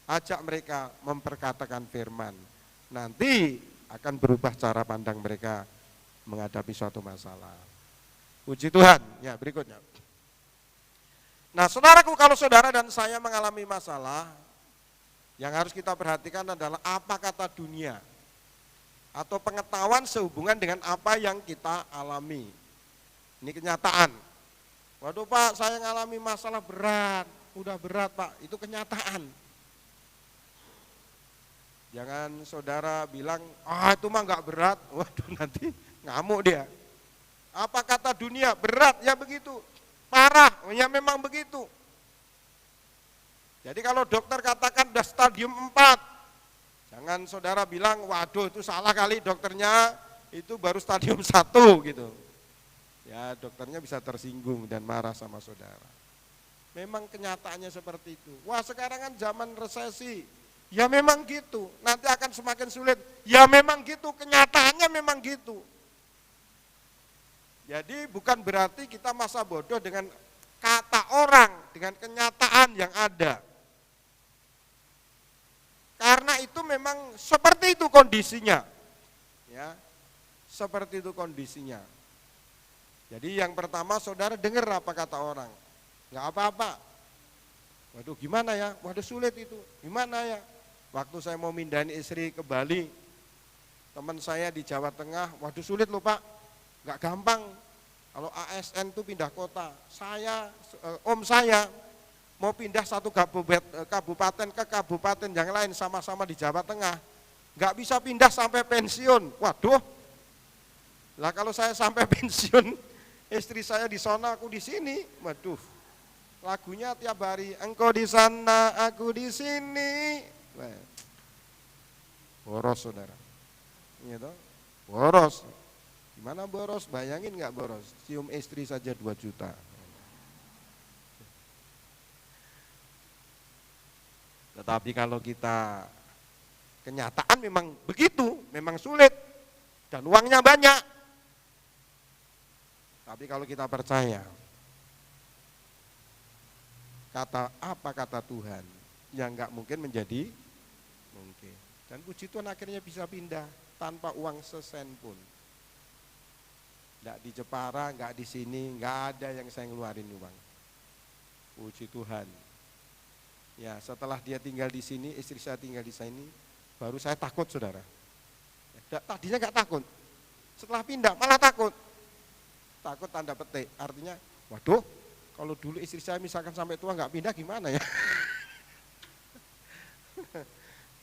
Ajak mereka memperkatakan firman. Nanti akan berubah cara pandang mereka menghadapi suatu masalah. Puji Tuhan. Ya, berikutnya. Nah, saudaraku, kalau saudara dan saya mengalami masalah, yang harus kita perhatikan adalah apa kata dunia. Atau pengetahuan sehubungan dengan apa yang kita alami. Ini kenyataan. Waduh Pak, saya ngalami masalah berat. Udah berat Pak, itu kenyataan. Jangan saudara bilang, itu mah enggak berat. Waduh, nanti ngamuk dia. Apa kata dunia? Berat, ya begitu. Parah, ya memang begitu. Jadi kalau dokter katakan udah stadium 4, jangan saudara bilang, waduh itu salah kali dokternya, itu baru stadium 1 gitu. Ya dokternya bisa tersinggung dan marah sama saudara. Memang kenyataannya seperti itu. Wah sekarang kan zaman resesi, ya memang gitu. Nanti akan semakin sulit, ya memang gitu, kenyataannya memang gitu. Jadi bukan berarti kita masa bodoh dengan kata orang, dengan kenyataan yang ada. Karena itu memang seperti itu kondisinya. Ya. Seperti itu kondisinya. Jadi yang pertama saudara dengar apa kata orang. Enggak apa-apa. Waduh gimana ya? Waduh sulit itu. Gimana ya? Waktu saya mau mindahin istri ke Bali, teman saya di Jawa Tengah, waduh sulit loh Pak. Enggak gampang. Kalau ASN itu pindah kota. Om saya mau pindah satu kabupaten ke kabupaten yang lain sama-sama di Jawa Tengah, nggak bisa pindah sampai pensiun. Waduh, lah kalau saya sampai pensiun, istri saya di sana, aku di sini, waduh, lagunya tiap hari, engkau di sana, aku di sini, boros saudara, gitu, boros, gimana boros? Bayangin nggak boros? Cium istri saja 2 juta. Tetapi kalau kita kenyataan memang begitu, memang sulit dan uangnya banyak. Tapi kalau kita percaya apa kata Tuhan yang nggak mungkin menjadi mungkin. Dan puji Tuhan akhirnya bisa pindah tanpa uang sesen pun. Nggak di Jepara, nggak di sini, nggak ada yang saya ngeluarin uang. Puji Tuhan. Ya, setelah dia tinggal di sini, istri saya tinggal di sini, baru saya takut, saudara. Tadinya nggak takut, setelah pindah malah takut. Takut tanda petik, artinya, waduh, kalau dulu istri saya misalkan sampai tua nggak pindah gimana ya?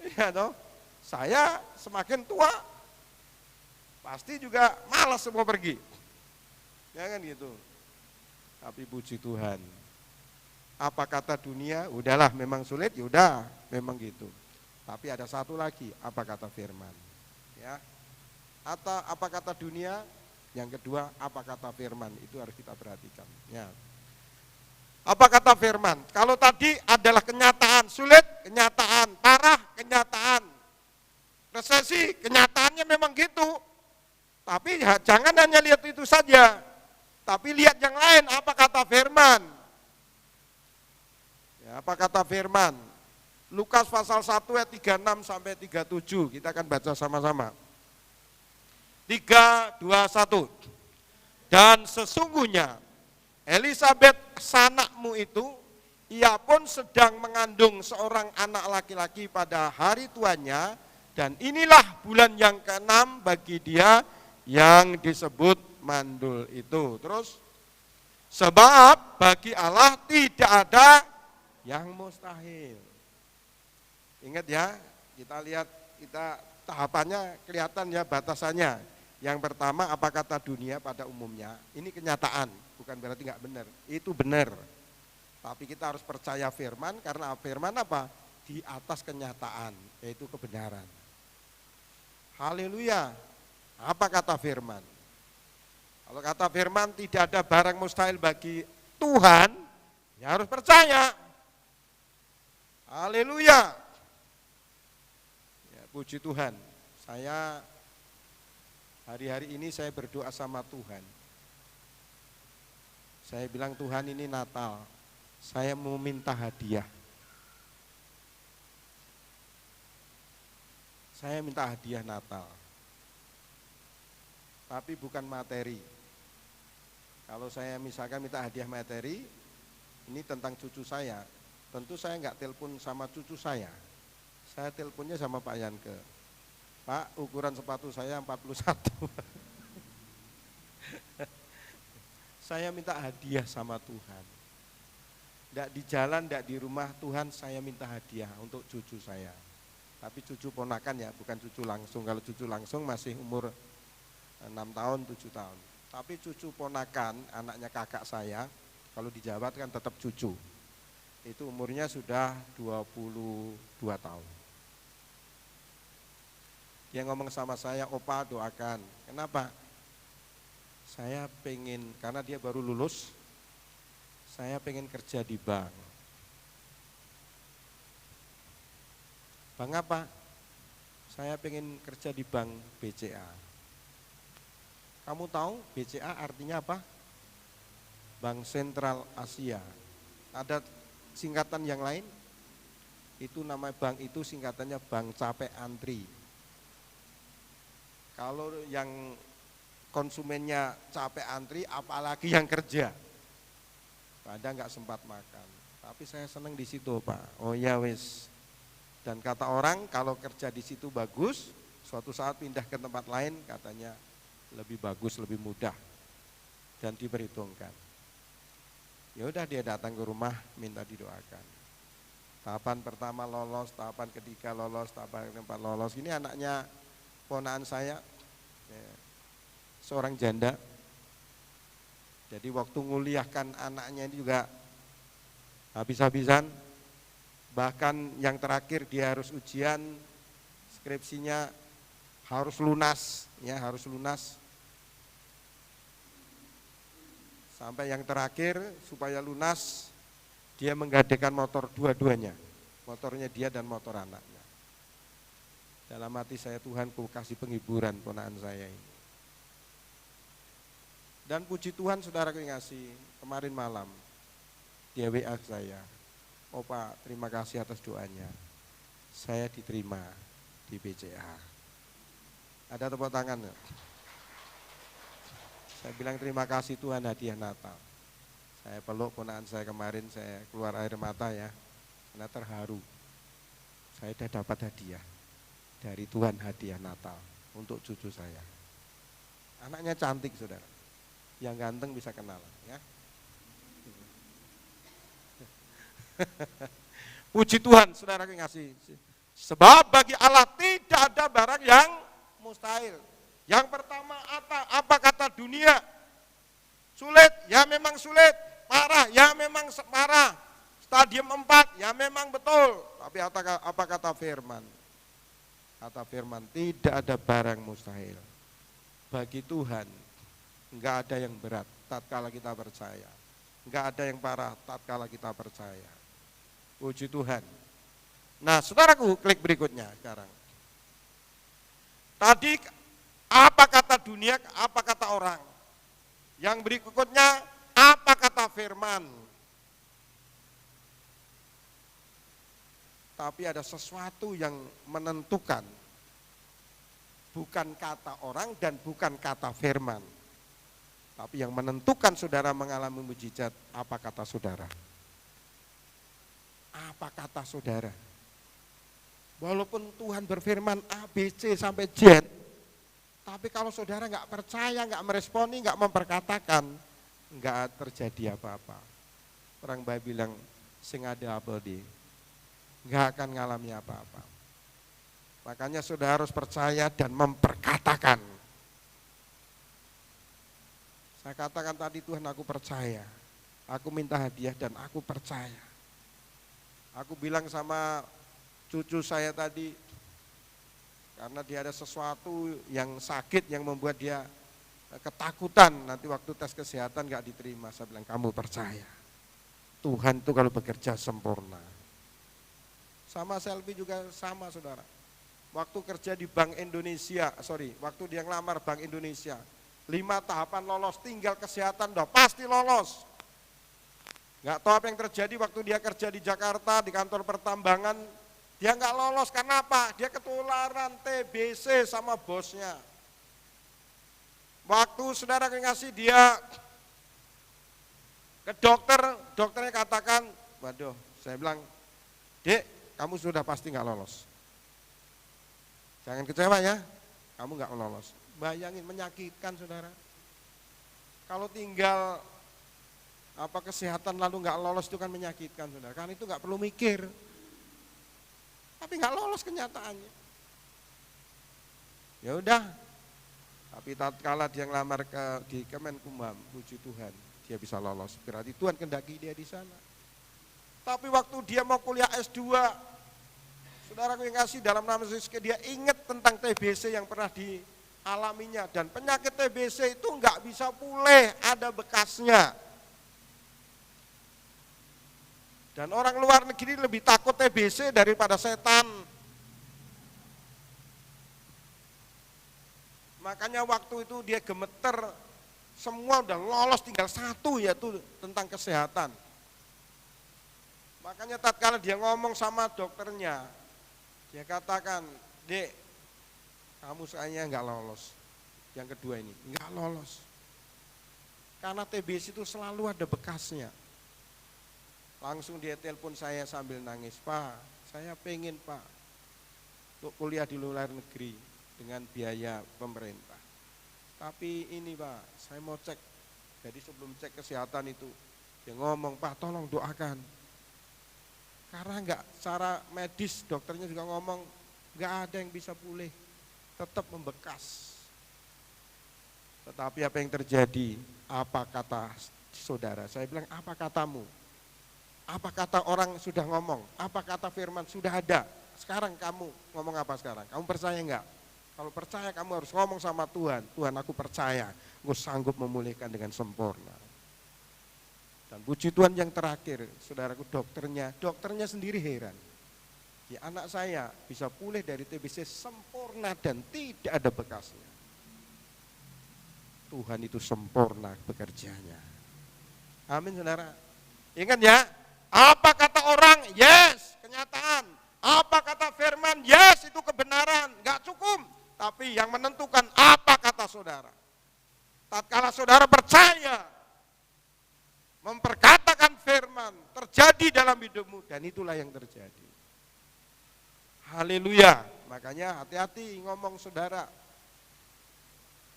Iya toh, saya semakin tua, pasti juga malas semua pergi. Ya kan gitu. Tapi puji Tuhan. Apa kata dunia? Udahlah, memang sulit, yaudah, memang gitu. Tapi ada satu lagi, apa kata firman? Ya. Atau apa kata dunia? Yang kedua, apa kata firman? Itu harus kita perhatikan. Ya. Apa kata firman? Kalau tadi adalah kenyataan sulit, kenyataan parah, kenyataan resesi, kenyataannya memang gitu. Tapi ya, jangan hanya lihat itu saja, tapi lihat yang lain. Apa kata firman? Ya, apa kata firman? Lukas pasal 1 ayat 36 sampai 37, kita akan baca sama-sama. 3, 2, 1. Dan sesungguhnya Elisabet sanakmu itu, ia pun sedang mengandung seorang anak laki-laki pada hari tuanya, dan inilah bulan yang ke-6 bagi dia yang disebut mandul itu. Terus, sebab bagi Allah tidak ada yang mustahil. Ingat ya, kita lihat, kita tahapannya kelihatan ya, batasannya. Yang pertama, apa kata dunia pada umumnya, ini kenyataan, bukan berarti nggak benar, itu benar. Tapi kita harus percaya firman, karena firman apa? Di atas kenyataan, yaitu kebenaran. Haleluya. Apa kata firman? Kalau kata firman tidak ada barang mustahil bagi Tuhan, ya harus percaya. Haleluya. Ya, puji Tuhan. Saya hari-hari ini saya berdoa sama Tuhan. Saya bilang, Tuhan, ini Natal, saya mau minta hadiah. Saya minta hadiah Natal. Tapi bukan materi. Kalau saya misalkan minta hadiah materi, ini tentang cucu saya, tentu saya nggak telepon sama cucu saya teleponnya sama Pak Yanke. Pak, ukuran sepatu saya 41. Saya minta hadiah sama Tuhan. Nggak di jalan, nggak di rumah, Tuhan saya minta hadiah untuk cucu saya. Tapi cucu ponakan ya, bukan cucu langsung. Kalau cucu langsung masih umur 6 tahun, 7 tahun. Tapi cucu ponakan, anaknya kakak saya, kalau di Jawa kan tetap cucu. Itu umurnya sudah 22 tahun. Dia ngomong sama saya, opa doakan. Kenapa? Saya pengen, karena dia baru lulus, saya pengen kerja di bank. Bank apa? Saya pengen kerja di bank BCA. Kamu tahu BCA artinya apa? Bank Sentral Asia. Ada singkatan yang lain? Itu nama bank itu singkatannya Bank Capek Antri. Kalau yang konsumennya capek antri, apalagi yang kerja. Kadang nggak sempat makan. Tapi saya senang di situ, Pak. Oh ya wis. Dan kata orang kalau kerja di situ bagus, suatu saat pindah ke tempat lain katanya lebih bagus, lebih mudah dan diperhitungkan. Ya udah, dia datang ke rumah minta didoakan. Tahapan pertama lolos, tahapan ketiga lolos, tahapan keempat lolos. Ini anaknya ponakan saya, seorang janda. Jadi waktu nguliahkan anaknya ini juga habis-habisan. Bahkan yang terakhir dia harus ujian, skripsinya harus lunas, ya harus lunas. Sampai yang terakhir supaya lunas, dia menggadekan motor dua-duanya. Motornya dia dan motor anaknya. Dalam hati saya, Tuhan, ku kasih penghiburan ponakan saya ini. Dan puji Tuhan, saudara kasih, kemarin malam dia WA saya, "Oh Pak, terima kasih atas doanya. Saya diterima di BCA." Ada tepuk tangan ya? Saya bilang terima kasih Tuhan, hadiah Natal. Saya peluk ponakan saya kemarin, saya keluar air mata ya, karena terharu. Saya sudah dapat hadiah dari Tuhan, hadiah Natal untuk cucu saya. Anaknya cantik saudara, yang ganteng bisa kenalan ya. Puji Tuhan saudara yang ngasih. Sebab bagi Allah tidak ada barang yang mustahil. Yang pertama apa kata dunia? Sulit, ya memang sulit. Parah, ya memang parah. Stadium 4, ya memang betul. Tapi apa kata firman? Kata firman, tidak ada barang mustahil. Bagi Tuhan, enggak ada yang berat tatkala kita percaya. Enggak ada yang parah tatkala kita percaya. Puji Tuhan. Nah, saudaraku, klik berikutnya sekarang. Tadi apa kata dunia, apa kata orang? Yang berikutnya, apa kata firman? Tapi ada sesuatu yang menentukan, bukan kata orang dan bukan kata firman. Tapi yang menentukan saudara mengalami mujizat, apa kata saudara? Apa kata saudara? Walaupun Tuhan berfirman A, B, C sampai Z, tapi kalau saudara nggak percaya, nggak meresponi, nggak memperkatakan, nggak terjadi apa-apa. Orang Baik bilang, sing ada apa di, nggak akan ngalami apa-apa. Makanya saudara harus percaya dan memperkatakan. Saya katakan tadi, Tuhan aku percaya, aku minta hadiah dan aku percaya. Aku bilang sama cucu saya tadi, karena dia ada sesuatu yang sakit yang membuat dia ketakutan, nanti waktu tes kesehatan gak diterima. Saya bilang, kamu percaya, Tuhan itu kalau bekerja sempurna. Sama Selvi juga sama saudara. Waktu kerja di Bank Indonesia, waktu dia ngelamar Bank Indonesia, 5 tahapan lolos, tinggal kesehatan udah pasti lolos. Gak tahu apa yang terjadi waktu dia kerja di Jakarta, di kantor pertambangan, dia nggak lolos. Karena apa? Dia ketularan TBC sama bosnya. Waktu saudara ngasih dia ke dokter, dokternya katakan, waduh, saya bilang, Dek, kamu sudah pasti nggak lolos. Jangan kecewa ya, kamu nggak lolos. Bayangin, menyakitkan saudara. Kalau tinggal kesehatan lalu nggak lolos itu kan menyakitkan saudara. Kan itu nggak perlu mikir. Tapi nggak lolos kenyataannya. Ya udah. Tapi tatkala dia ngelamar di Kemenkumham, puji Tuhan, dia bisa lolos. Berarti Tuhan kehendaki dia di sana. Tapi waktu dia mau kuliah S2, saudara yang ngasih dalam nama Yesus, dia ingat tentang TBC yang pernah dialaminya. Dan penyakit TBC itu nggak bisa pulih, ada bekasnya. Dan orang luar negeri lebih takut TBC daripada setan. Makanya waktu itu dia gemeter, semua udah lolos tinggal satu, yaitu tentang kesehatan. Makanya tatkala dia ngomong sama dokternya, dia katakan, Dek, kamu sayangnya nggak lolos. Yang kedua ini, nggak lolos. Karena TBC itu selalu ada bekasnya. Langsung dia telepon saya sambil nangis, Pak, saya pengen Pak untuk kuliah di luar negeri dengan biaya pemerintah. Tapi ini Pak, saya mau cek. Jadi sebelum cek kesehatan itu, dia ngomong, Pak tolong doakan. Karena enggak, secara medis dokternya juga ngomong, enggak ada yang bisa pulih, tetap membekas. Tetapi apa yang terjadi? Apa kata saudara? Saya bilang, apa katamu? Apa kata orang sudah ngomong? Apa kata firman sudah ada? Sekarang kamu ngomong apa sekarang? Kamu percaya enggak? Kalau percaya kamu harus ngomong sama Tuhan. Tuhan, aku percaya, aku sanggup memulihkan dengan sempurna. Dan puji Tuhan yang terakhir, saudaraku, dokternya sendiri heran. Ya, anak saya bisa pulih dari TBC sempurna dan tidak ada bekasnya. Tuhan itu sempurna bekerjanya. Amin saudara. Ingat ya, apa kata orang? Yes, kenyataan. Apa kata firman? Yes, itu kebenaran. Enggak cukup. Tapi yang menentukan apa kata saudara. Tatkala saudara percaya, memperkatakan firman, terjadi dalam hidupmu, dan itulah yang terjadi. Haleluya. Makanya hati-hati ngomong saudara.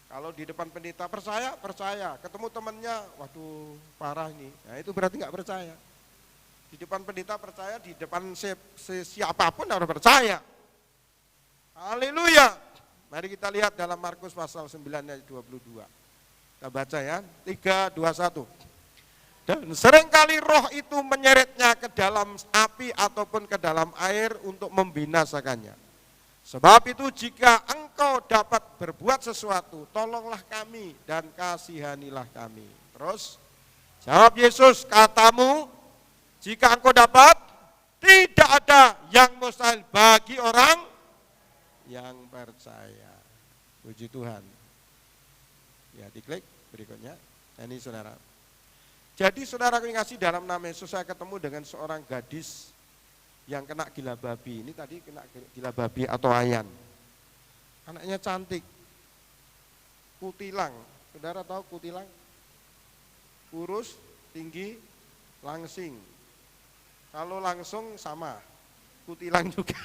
Kalau di depan pendeta percaya, ketemu temannya, waduh parah ini, nah itu berarti nggak percaya. Di depan pendeta percaya, di depan siapapun harus percaya. Haleluya. Mari kita lihat dalam Markus pasal 9 ayat 22. Kita baca ya, 3, 2, 1. Dan seringkali roh itu menyeretnya ke dalam api ataupun ke dalam air untuk membinasakannya. Sebab itu jika engkau dapat berbuat sesuatu, tolonglah kami dan kasihanilah kami. Terus jawab Yesus, katamu, jika engkau dapat, tidak ada yang mustahil bagi orang yang percaya. Puji Tuhan. Ya, diklik berikutnya. Ini saudara. Jadi saudara yang kasih, dalam nama Yesus saya ketemu dengan seorang gadis yang kena gila babi. Ini tadi kena gila babi atau ayan. Anaknya cantik. Kutilang. Saudara tahu kutilang? Kurus, tinggi, langsing. Kalau langsung sama, kutilang juga.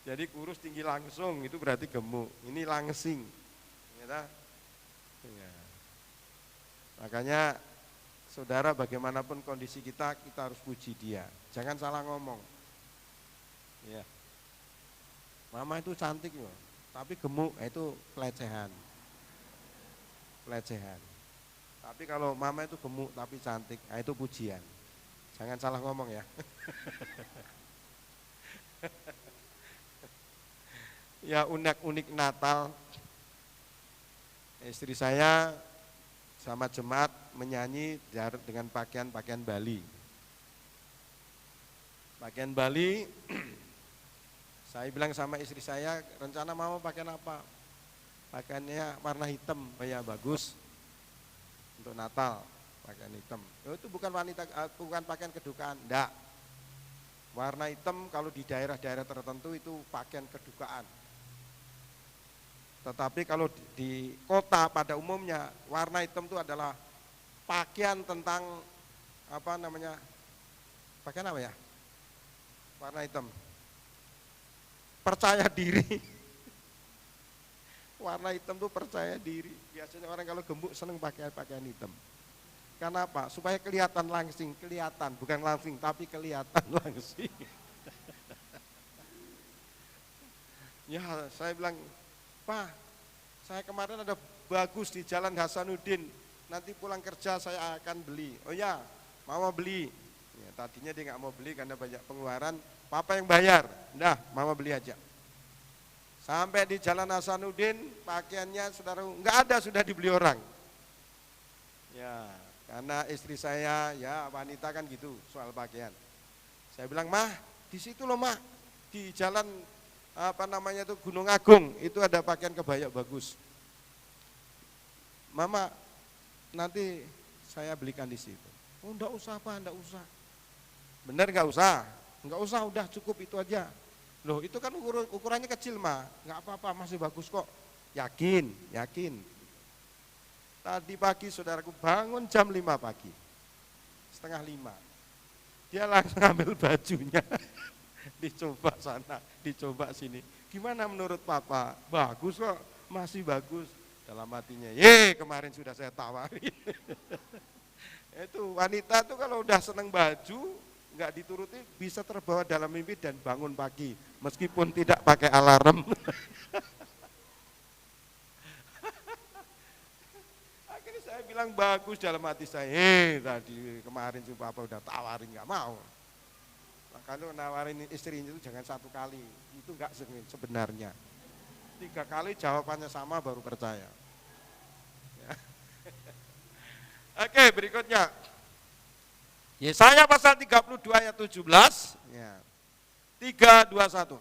Jadi kurus, tinggi, langsung itu berarti gemuk. Ini langsing. Ya. Makanya saudara, bagaimanapun kondisi kita harus puji dia. Jangan salah ngomong. Ya. Mama itu cantik loh, tapi gemuk itu pelecehan. Pelecehan. Tapi kalau mama itu gemuk tapi cantik, itu pujian. Jangan salah ngomong ya. Ya, unik-unik Natal. Istri saya sama jemaat menyanyi dengan pakaian Bali. Pakaian Bali, saya bilang sama istri saya, rencana mau pakaian apa? Pakaiannya warna hitam, oh ya bagus untuk Natal, pakaian hitam. Itu bukan pakaian kedukaan, enggak. Warna hitam kalau di daerah-daerah tertentu itu pakaian kedukaan. Tetapi kalau di kota pada umumnya warna hitam itu adalah pakaian tentang pakaian apa ya? Warna hitam. Percaya diri. Warna hitam itu percaya diri. Biasanya orang kalau gemuk senang pakai pakaian hitam. Karena apa? Supaya kelihatan langsing, bukan langsing tapi kelihatan langsing. Ya, saya bilang, Pak, saya kemarin ada bagus di Jalan Hasanuddin, nanti pulang kerja saya akan beli. Oh ya, mama beli. Ya, tadinya dia nggak mau beli karena banyak pengeluaran, papa yang bayar. Nah, mama beli aja. Sampai di Jalan Hasanuddin, pakaiannya saudara nggak ada, sudah dibeli orang. Ya, karena istri saya ya wanita kan gitu soal pakaian. Saya bilang, Mah, di situ loh Mah, di Jalan itu Gunung Agung, itu ada pakaian kebaya bagus. Mama, nanti saya belikan di situ. Oh, enggak usah Pak, enggak usah. Bener enggak usah? Enggak usah, udah cukup itu aja. Loh, itu kan ukurannya kecil mah, enggak apa-apa, masih bagus kok. Yakin. Tadi pagi saudaraku bangun jam 5 pagi, 4:30. Dia langsung ambil bajunya. Dicoba sana, dicoba sini. Gimana menurut Papa? Bagus kok, masih bagus. Dalam hatinya, kemarin sudah saya tawarin. Itu wanita tuh kalau udah seneng baju, nggak dituruti bisa terbawa dalam mimpi dan bangun pagi, meskipun tidak pakai alarm. Akhirnya saya bilang bagus dalam hati saya. Tadi kemarin sih Papa udah tawarin, nggak mau. Kalau nawarin istrinya itu jangan 1 kali, itu enggak sebenarnya. 3 kali jawabannya sama baru percaya. Ya. Oke, berikutnya. Yesaya pasal 32 ayat 17. Ya. 3, 2, 1.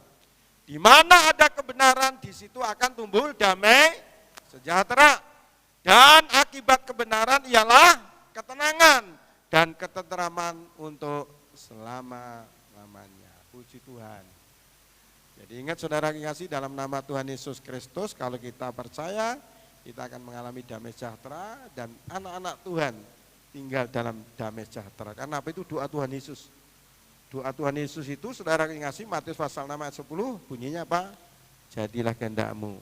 Di mana ada kebenaran, di situ akan tumbuh damai sejahtera. Dan akibat kebenaran ialah ketenangan, dan ketenteraman untuk selama-lamanya. Puji Tuhan. Jadi ingat saudara kasih, dalam nama Tuhan Yesus Kristus, kalau kita percaya, kita akan mengalami damai sejahtera, dan anak-anak Tuhan tinggal dalam damai sejahtera. Karena apa? Itu doa Tuhan Yesus. Doa Tuhan Yesus itu saudara kasih, Matius pasal 6 ayat 10 bunyinya apa? Jadilah kehendakmu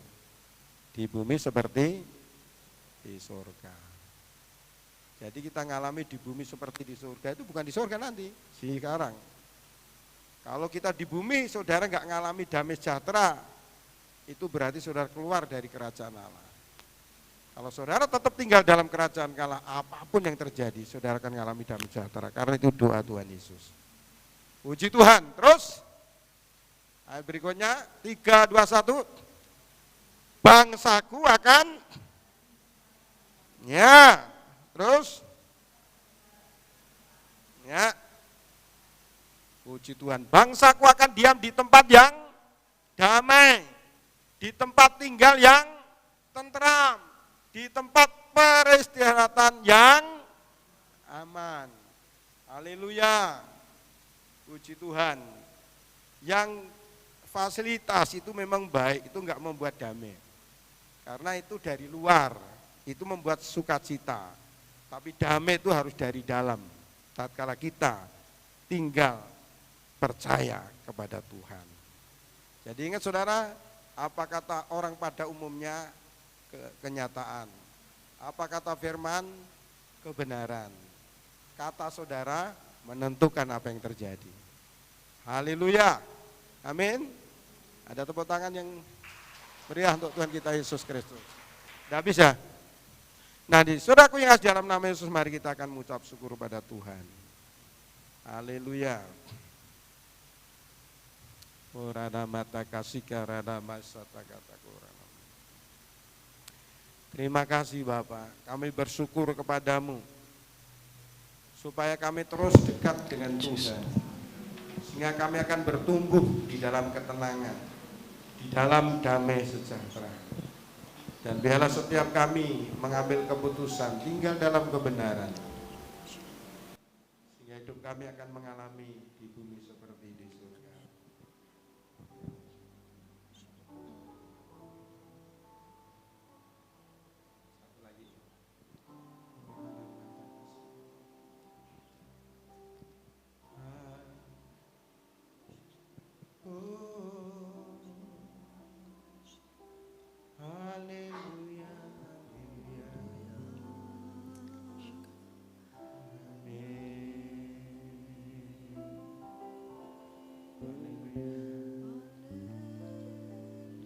di bumi seperti di surga. Jadi kita ngalami di bumi seperti di surga, itu bukan di surga nanti, sekarang. Kalau kita di bumi saudara nggak ngalami damai sejahtera, itu berarti saudara keluar dari kerajaan Allah. Kalau saudara tetap tinggal dalam kerajaan Allah, apapun yang terjadi, saudara akan mengalami damai sejahtera. Karena itu doa Tuhan Yesus. Puji Tuhan. Terus, ayat berikutnya, 3, 2, 1. Bangsaku akan, ya, terus, ya, puji Tuhan. Bangsaku akan diam di tempat yang damai, di tempat tinggal yang tentram, di tempat peristirahatan yang aman. Haleluya. Puji Tuhan. Yang fasilitas itu memang baik, itu enggak membuat damai. Karena itu dari luar, itu membuat sukacita. Tapi damai itu harus dari dalam. Tatkala kita tinggal percaya kepada Tuhan. Jadi ingat saudara, apa kata orang pada umumnya? Kenyataan. Apa kata firman? Kebenaran. Kata saudara menentukan apa yang terjadi. Haleluya. Amin. Ada tepuk tangan yang meriah untuk Tuhan kita Yesus Kristus. Tidak bisa. Nah, saudaraku yang kasih dalam nama Yesus, mari kita akan mengucap syukur pada Tuhan. Haleluya. Orada mata kasih karada masa kata kurang. Terima kasih Bapak, kami bersyukur kepadamu supaya kami terus dekat dengan Tuhan, sehingga kami akan bertumbuh di dalam ketenangan, di dalam damai sejahtera. Dan biarlah setiap kami mengambil keputusan tinggal dalam kebenaran, sehingga hidup kami akan mengalami di bumi seperti di surga.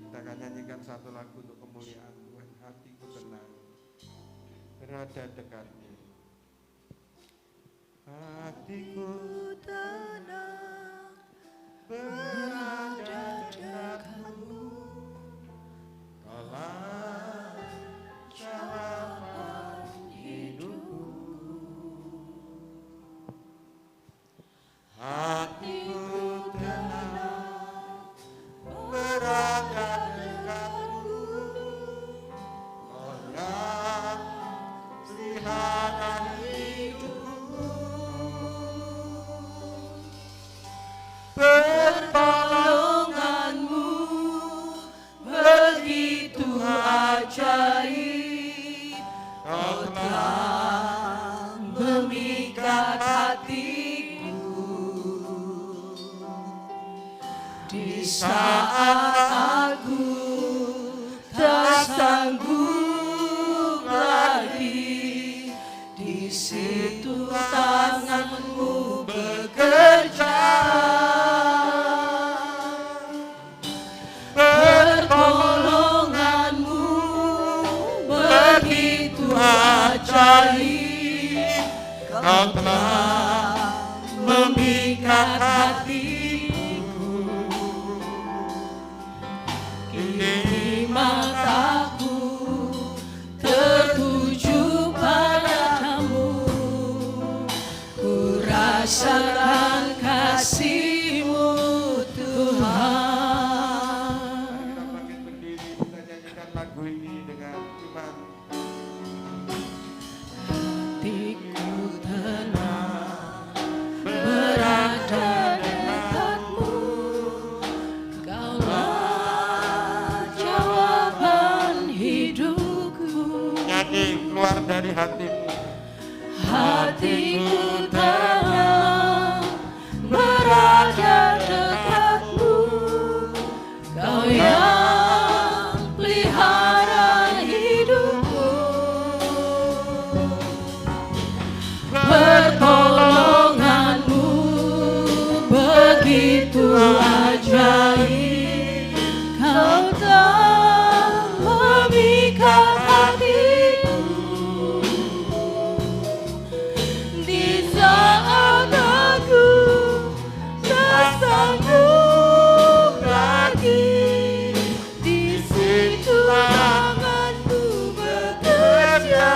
Kita akan nyanyikan satu lagu untuk kemuliaan Tuhan. Hatiku tenang berada dekatmu. Hatiku tenang berada dekatmu. Kaulah jawaban hidupku. Hatiku tenang berada dekatmu. Kaulah pelihara hidupku. Pertolonganmu begitu ajaib, Kau telah memikat hatiku. Di saat aku tak sanggup lagi, di situ tanganmu bekerja. Pertolonganmu begitu ajaib, Kau telah memikat hatiku. Kini mataku tertuju padamu, ku rasakan kasih-Mu Tuhan. Kita bangkit berdiri, kita nyanyikan lagu ini dengan iman. Hatiku hatimu. Hatiku tenang berada dekatmu, Kau yang pelihara hidupku. Pertolonganmu begitu ajaib, Kau tak memikat hatiku. Di saat aku tak sanggup lagi, di situ tanganmu bekerja.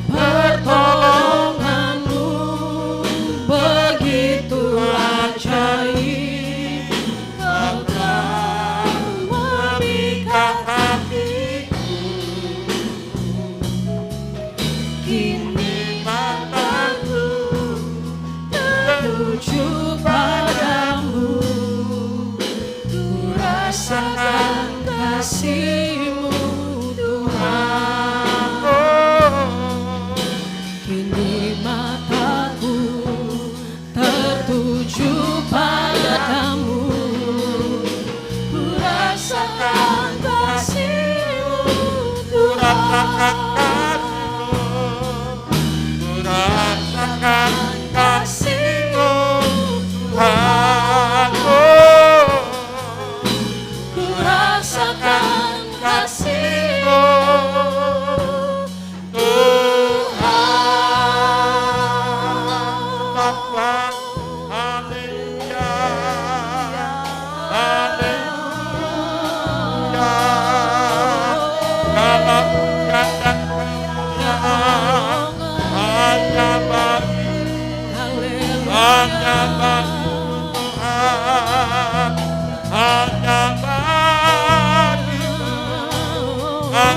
Pertolonganmu begitu ajaib, Kau tak memikat hatiku. Kini mataku tertuju padamu, ku rasakan kasih-Mu Tuhan. Kini mataku tertuju padamu, ku rasakan kasih-Mu Tuhan. Rasakan Kasih-Mu Tuhan, ku rasakan kasih-Mu Tuhan. Haleluya, haleluya. Dalam keadaan hanya bagi Tuhan, hanya bagi Tuhan. Aku berkata, haleluya,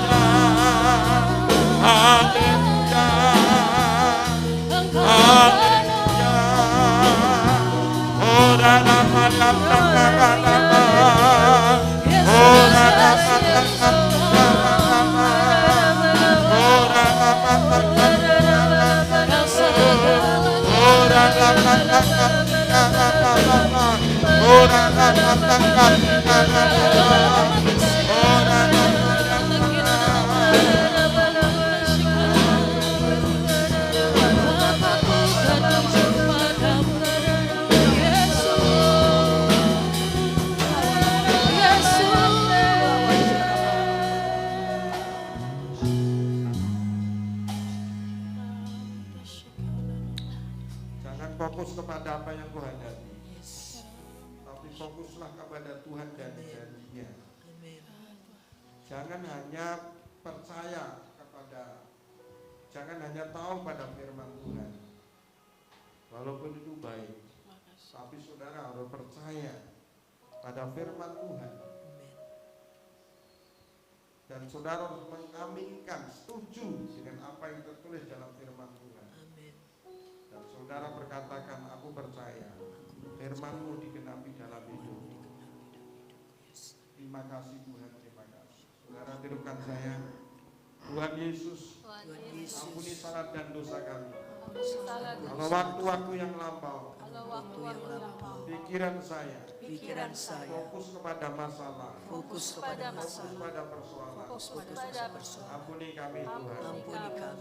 haleluya. Oh, dalam malam jangan fokus kepada apa yang kau hadapi, tapi fokuslah kepada Tuhan dan janji-Nya. Jangan hanya percaya kepada, jangan hanya tahu pada firman Tuhan, walaupun itu baik, tapi saudara harus percaya pada firman Tuhan. Dan saudara harus mengaminkan, setuju dengan apa yang tertulis dalam firman Tuhan. Dan saudara berkatakan, aku percaya firman-Mu digenapi dalam hidup. Terima kasih Tuhan, terima kasih. Saudara hidupkan saya. Tuhan Yesus, ampuni salah dan dosa kami. Kalau waktu-waktu yang lampau, pikiran saya fokus kepada masalah, fokus pada persoalan. Ampuni kami Tuhan.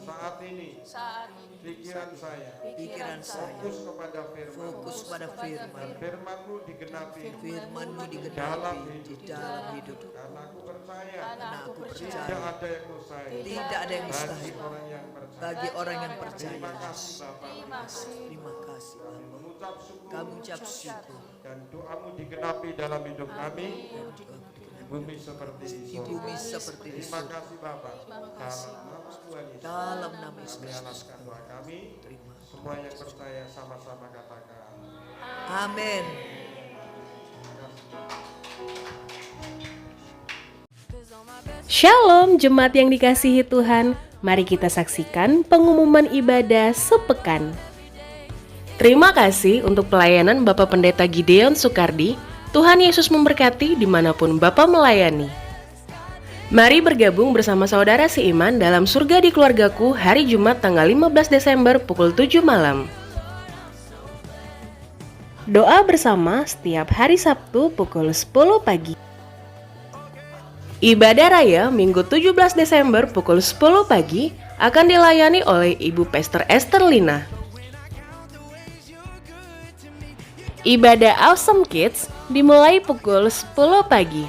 Saat ini pikiran saya fokus kepada firman. Firman-Mu digenapi dalam hidup. Karena aku percaya tidak ada yang mustahil bagi orang yang percaya. Terima kasih Bapak. Kami ucap syukur dan doa-Mu digenapi dalam hidup kami. Bumi seperti surga. Terima kasih Bapak. Dalam nama Yesus. Kami alaskan doa kami. Semua yang percaya sama-sama katakan Amin. Shalom jemaat yang dikasihi Tuhan, mari kita saksikan pengumuman ibadah sepekan. Terima kasih untuk pelayanan Bapak Pendeta Gideon Sukardi, Tuhan Yesus memberkati dimanapun Bapak melayani. Mari bergabung bersama saudara seiman dalam Surga di Keluargaku hari Jumat tanggal 15 Desember pukul 7 malam. Doa bersama setiap hari Sabtu pukul 10 pagi. Ibadah Raya Minggu 17 Desember pukul 10 pagi akan dilayani oleh Ibu Pastor Esther Lina. Ibadah Awesome Kids dimulai pukul 10 pagi.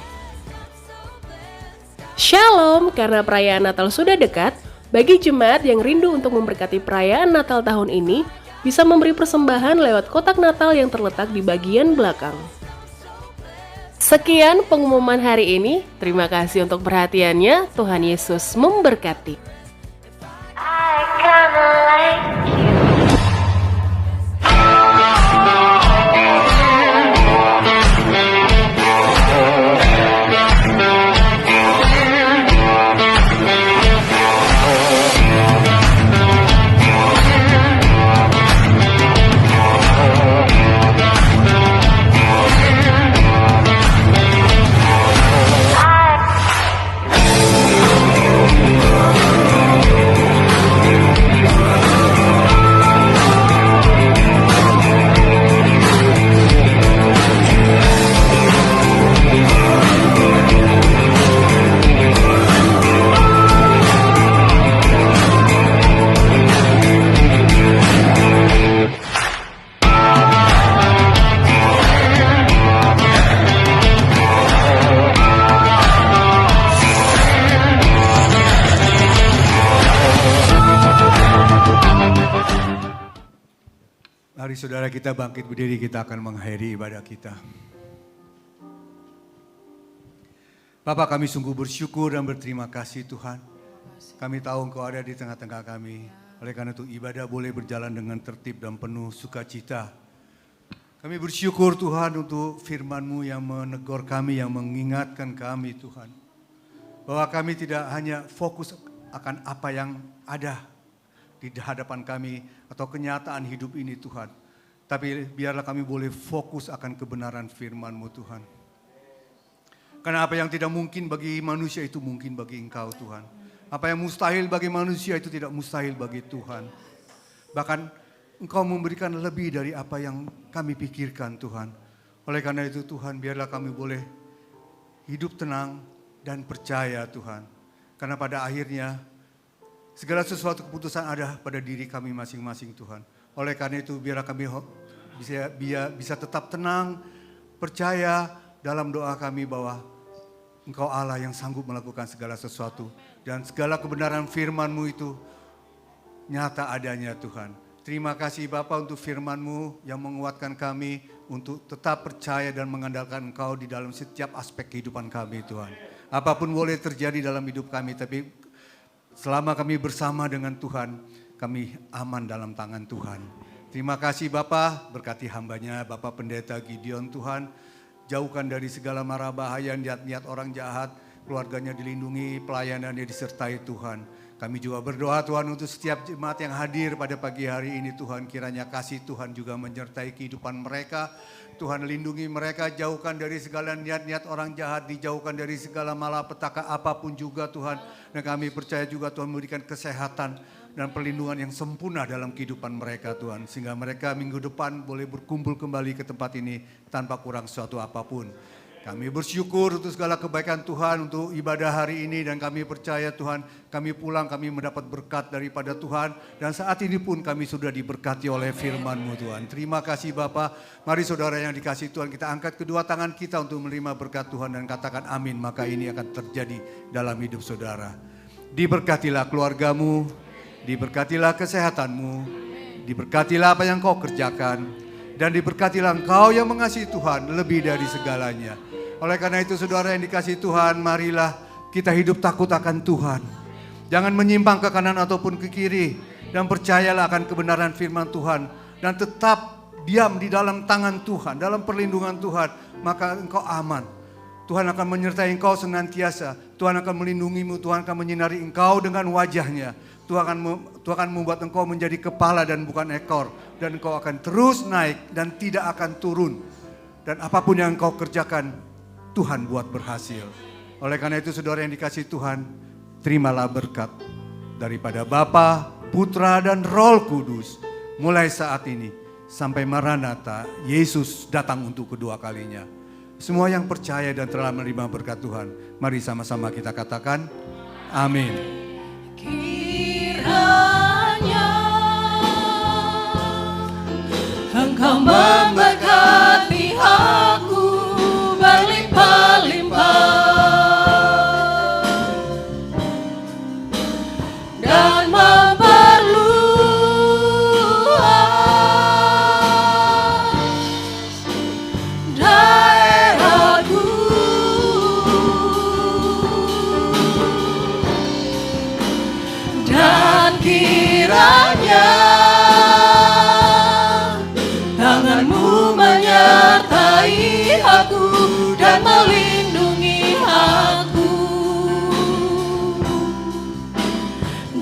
Shalom, karena perayaan Natal sudah dekat, bagi jemaat yang rindu untuk memberkati perayaan Natal tahun ini, bisa memberi persembahan lewat kotak Natal yang terletak di bagian belakang. Sekian pengumuman hari ini, terima kasih untuk perhatiannya, Tuhan Yesus memberkati. I kinda like you. Mari saudara kita bangkit berdiri, kita akan mengakhiri ibadah kita. Bapak, kami sungguh bersyukur dan berterima kasih Tuhan. Kami tahu Engkau ada di tengah-tengah kami. Oleh karena itu ibadah boleh berjalan dengan tertib dan penuh sukacita. Kami bersyukur Tuhan untuk firman-Mu yang menegur kami, yang mengingatkan kami Tuhan. Bahwa kami tidak hanya fokus akan apa yang ada di hadapan kami atau kenyataan hidup ini Tuhan. Tapi biarlah kami boleh fokus akan kebenaran firman-Mu Tuhan. Karena apa yang tidak mungkin bagi manusia itu mungkin bagi Engkau Tuhan. Apa yang mustahil bagi manusia itu tidak mustahil bagi Tuhan. Bahkan Engkau memberikan lebih dari apa yang kami pikirkan Tuhan. Oleh karena itu Tuhan, biarlah kami boleh hidup tenang dan percaya Tuhan. Karena pada akhirnya segala sesuatu keputusan ada pada diri kami masing-masing Tuhan. Oleh karena itu biarlah kami bisa tetap tenang, percaya dalam doa kami bahwa Engkau Allah yang sanggup melakukan segala sesuatu. Dan segala kebenaran firman-Mu itu nyata adanya Tuhan. Terima kasih Bapa untuk firman-Mu yang menguatkan kami untuk tetap percaya dan mengandalkan Engkau di dalam setiap aspek kehidupan kami Tuhan. Apapun boleh terjadi dalam hidup kami, tapi selama kami bersama dengan Tuhan, kami aman dalam tangan Tuhan. Terima kasih Bapa, berkati hambanya Bapak Pendeta Gideon Tuhan. Jauhkan dari segala mara bahaya, niat-niat orang jahat, keluarganya dilindungi, pelayanannya disertai Tuhan. Kami juga berdoa Tuhan untuk setiap jemaat yang hadir pada pagi hari ini Tuhan. Kiranya kasih Tuhan juga menyertai kehidupan mereka. Tuhan lindungi mereka, jauhkan dari segala niat-niat orang jahat, dijauhkan dari segala malapetaka apapun juga Tuhan. Dan kami percaya juga Tuhan memberikan kesehatan dan perlindungan yang sempurna dalam kehidupan mereka Tuhan. Sehingga mereka minggu depan boleh berkumpul kembali ke tempat ini tanpa kurang suatu apapun. Kami bersyukur untuk segala kebaikan Tuhan untuk ibadah hari ini dan kami percaya Tuhan kami pulang kami mendapat berkat daripada Tuhan dan saat ini pun kami sudah diberkati oleh firman-Mu Tuhan. Terima kasih Bapa. Mari saudara yang dikasihi Tuhan kita angkat kedua tangan kita untuk menerima berkat Tuhan dan katakan amin. Maka ini akan terjadi dalam hidup saudara. Diberkatilah keluargamu, diberkatilah kesehatanmu, diberkatilah apa yang kau kerjakan dan diberkatilah engkau yang mengasihi Tuhan lebih dari segalanya. Oleh karena itu saudara yang dikasihi Tuhan, marilah kita hidup takut akan Tuhan. Jangan menyimpang ke kanan ataupun ke kiri. Dan percayalah akan kebenaran firman Tuhan. Dan tetap diam di dalam tangan Tuhan, dalam perlindungan Tuhan. Maka engkau aman. Tuhan akan menyertai engkau senantiasa. Tuhan akan melindungimu, Tuhan akan menyinari engkau dengan wajahnya. Tuhan akan membuat engkau menjadi kepala dan bukan ekor. Dan engkau akan terus naik dan tidak akan turun. Dan apapun yang kau kerjakan, Tuhan buat berhasil. Oleh karena itu saudara yang dikasihi Tuhan, terimalah berkat daripada Bapa, Putra, dan Roh Kudus. Mulai saat ini sampai Maranatha, Yesus datang untuk kedua kalinya. Semua yang percaya dan telah menerima berkat Tuhan, mari sama-sama kita katakan, amin. Kiranya Engkau memberkati aku berlimpah-limpah dan memperluas daerahku, dan kiranya tanganmu menyertai aku dan melindungi aku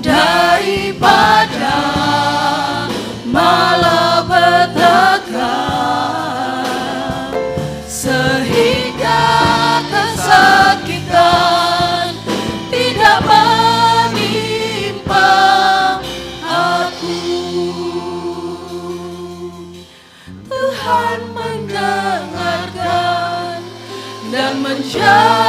daripada malapetaka, sehingga kesakitan tidak menimpa aku. Tuhan mendengarkan dan menjawab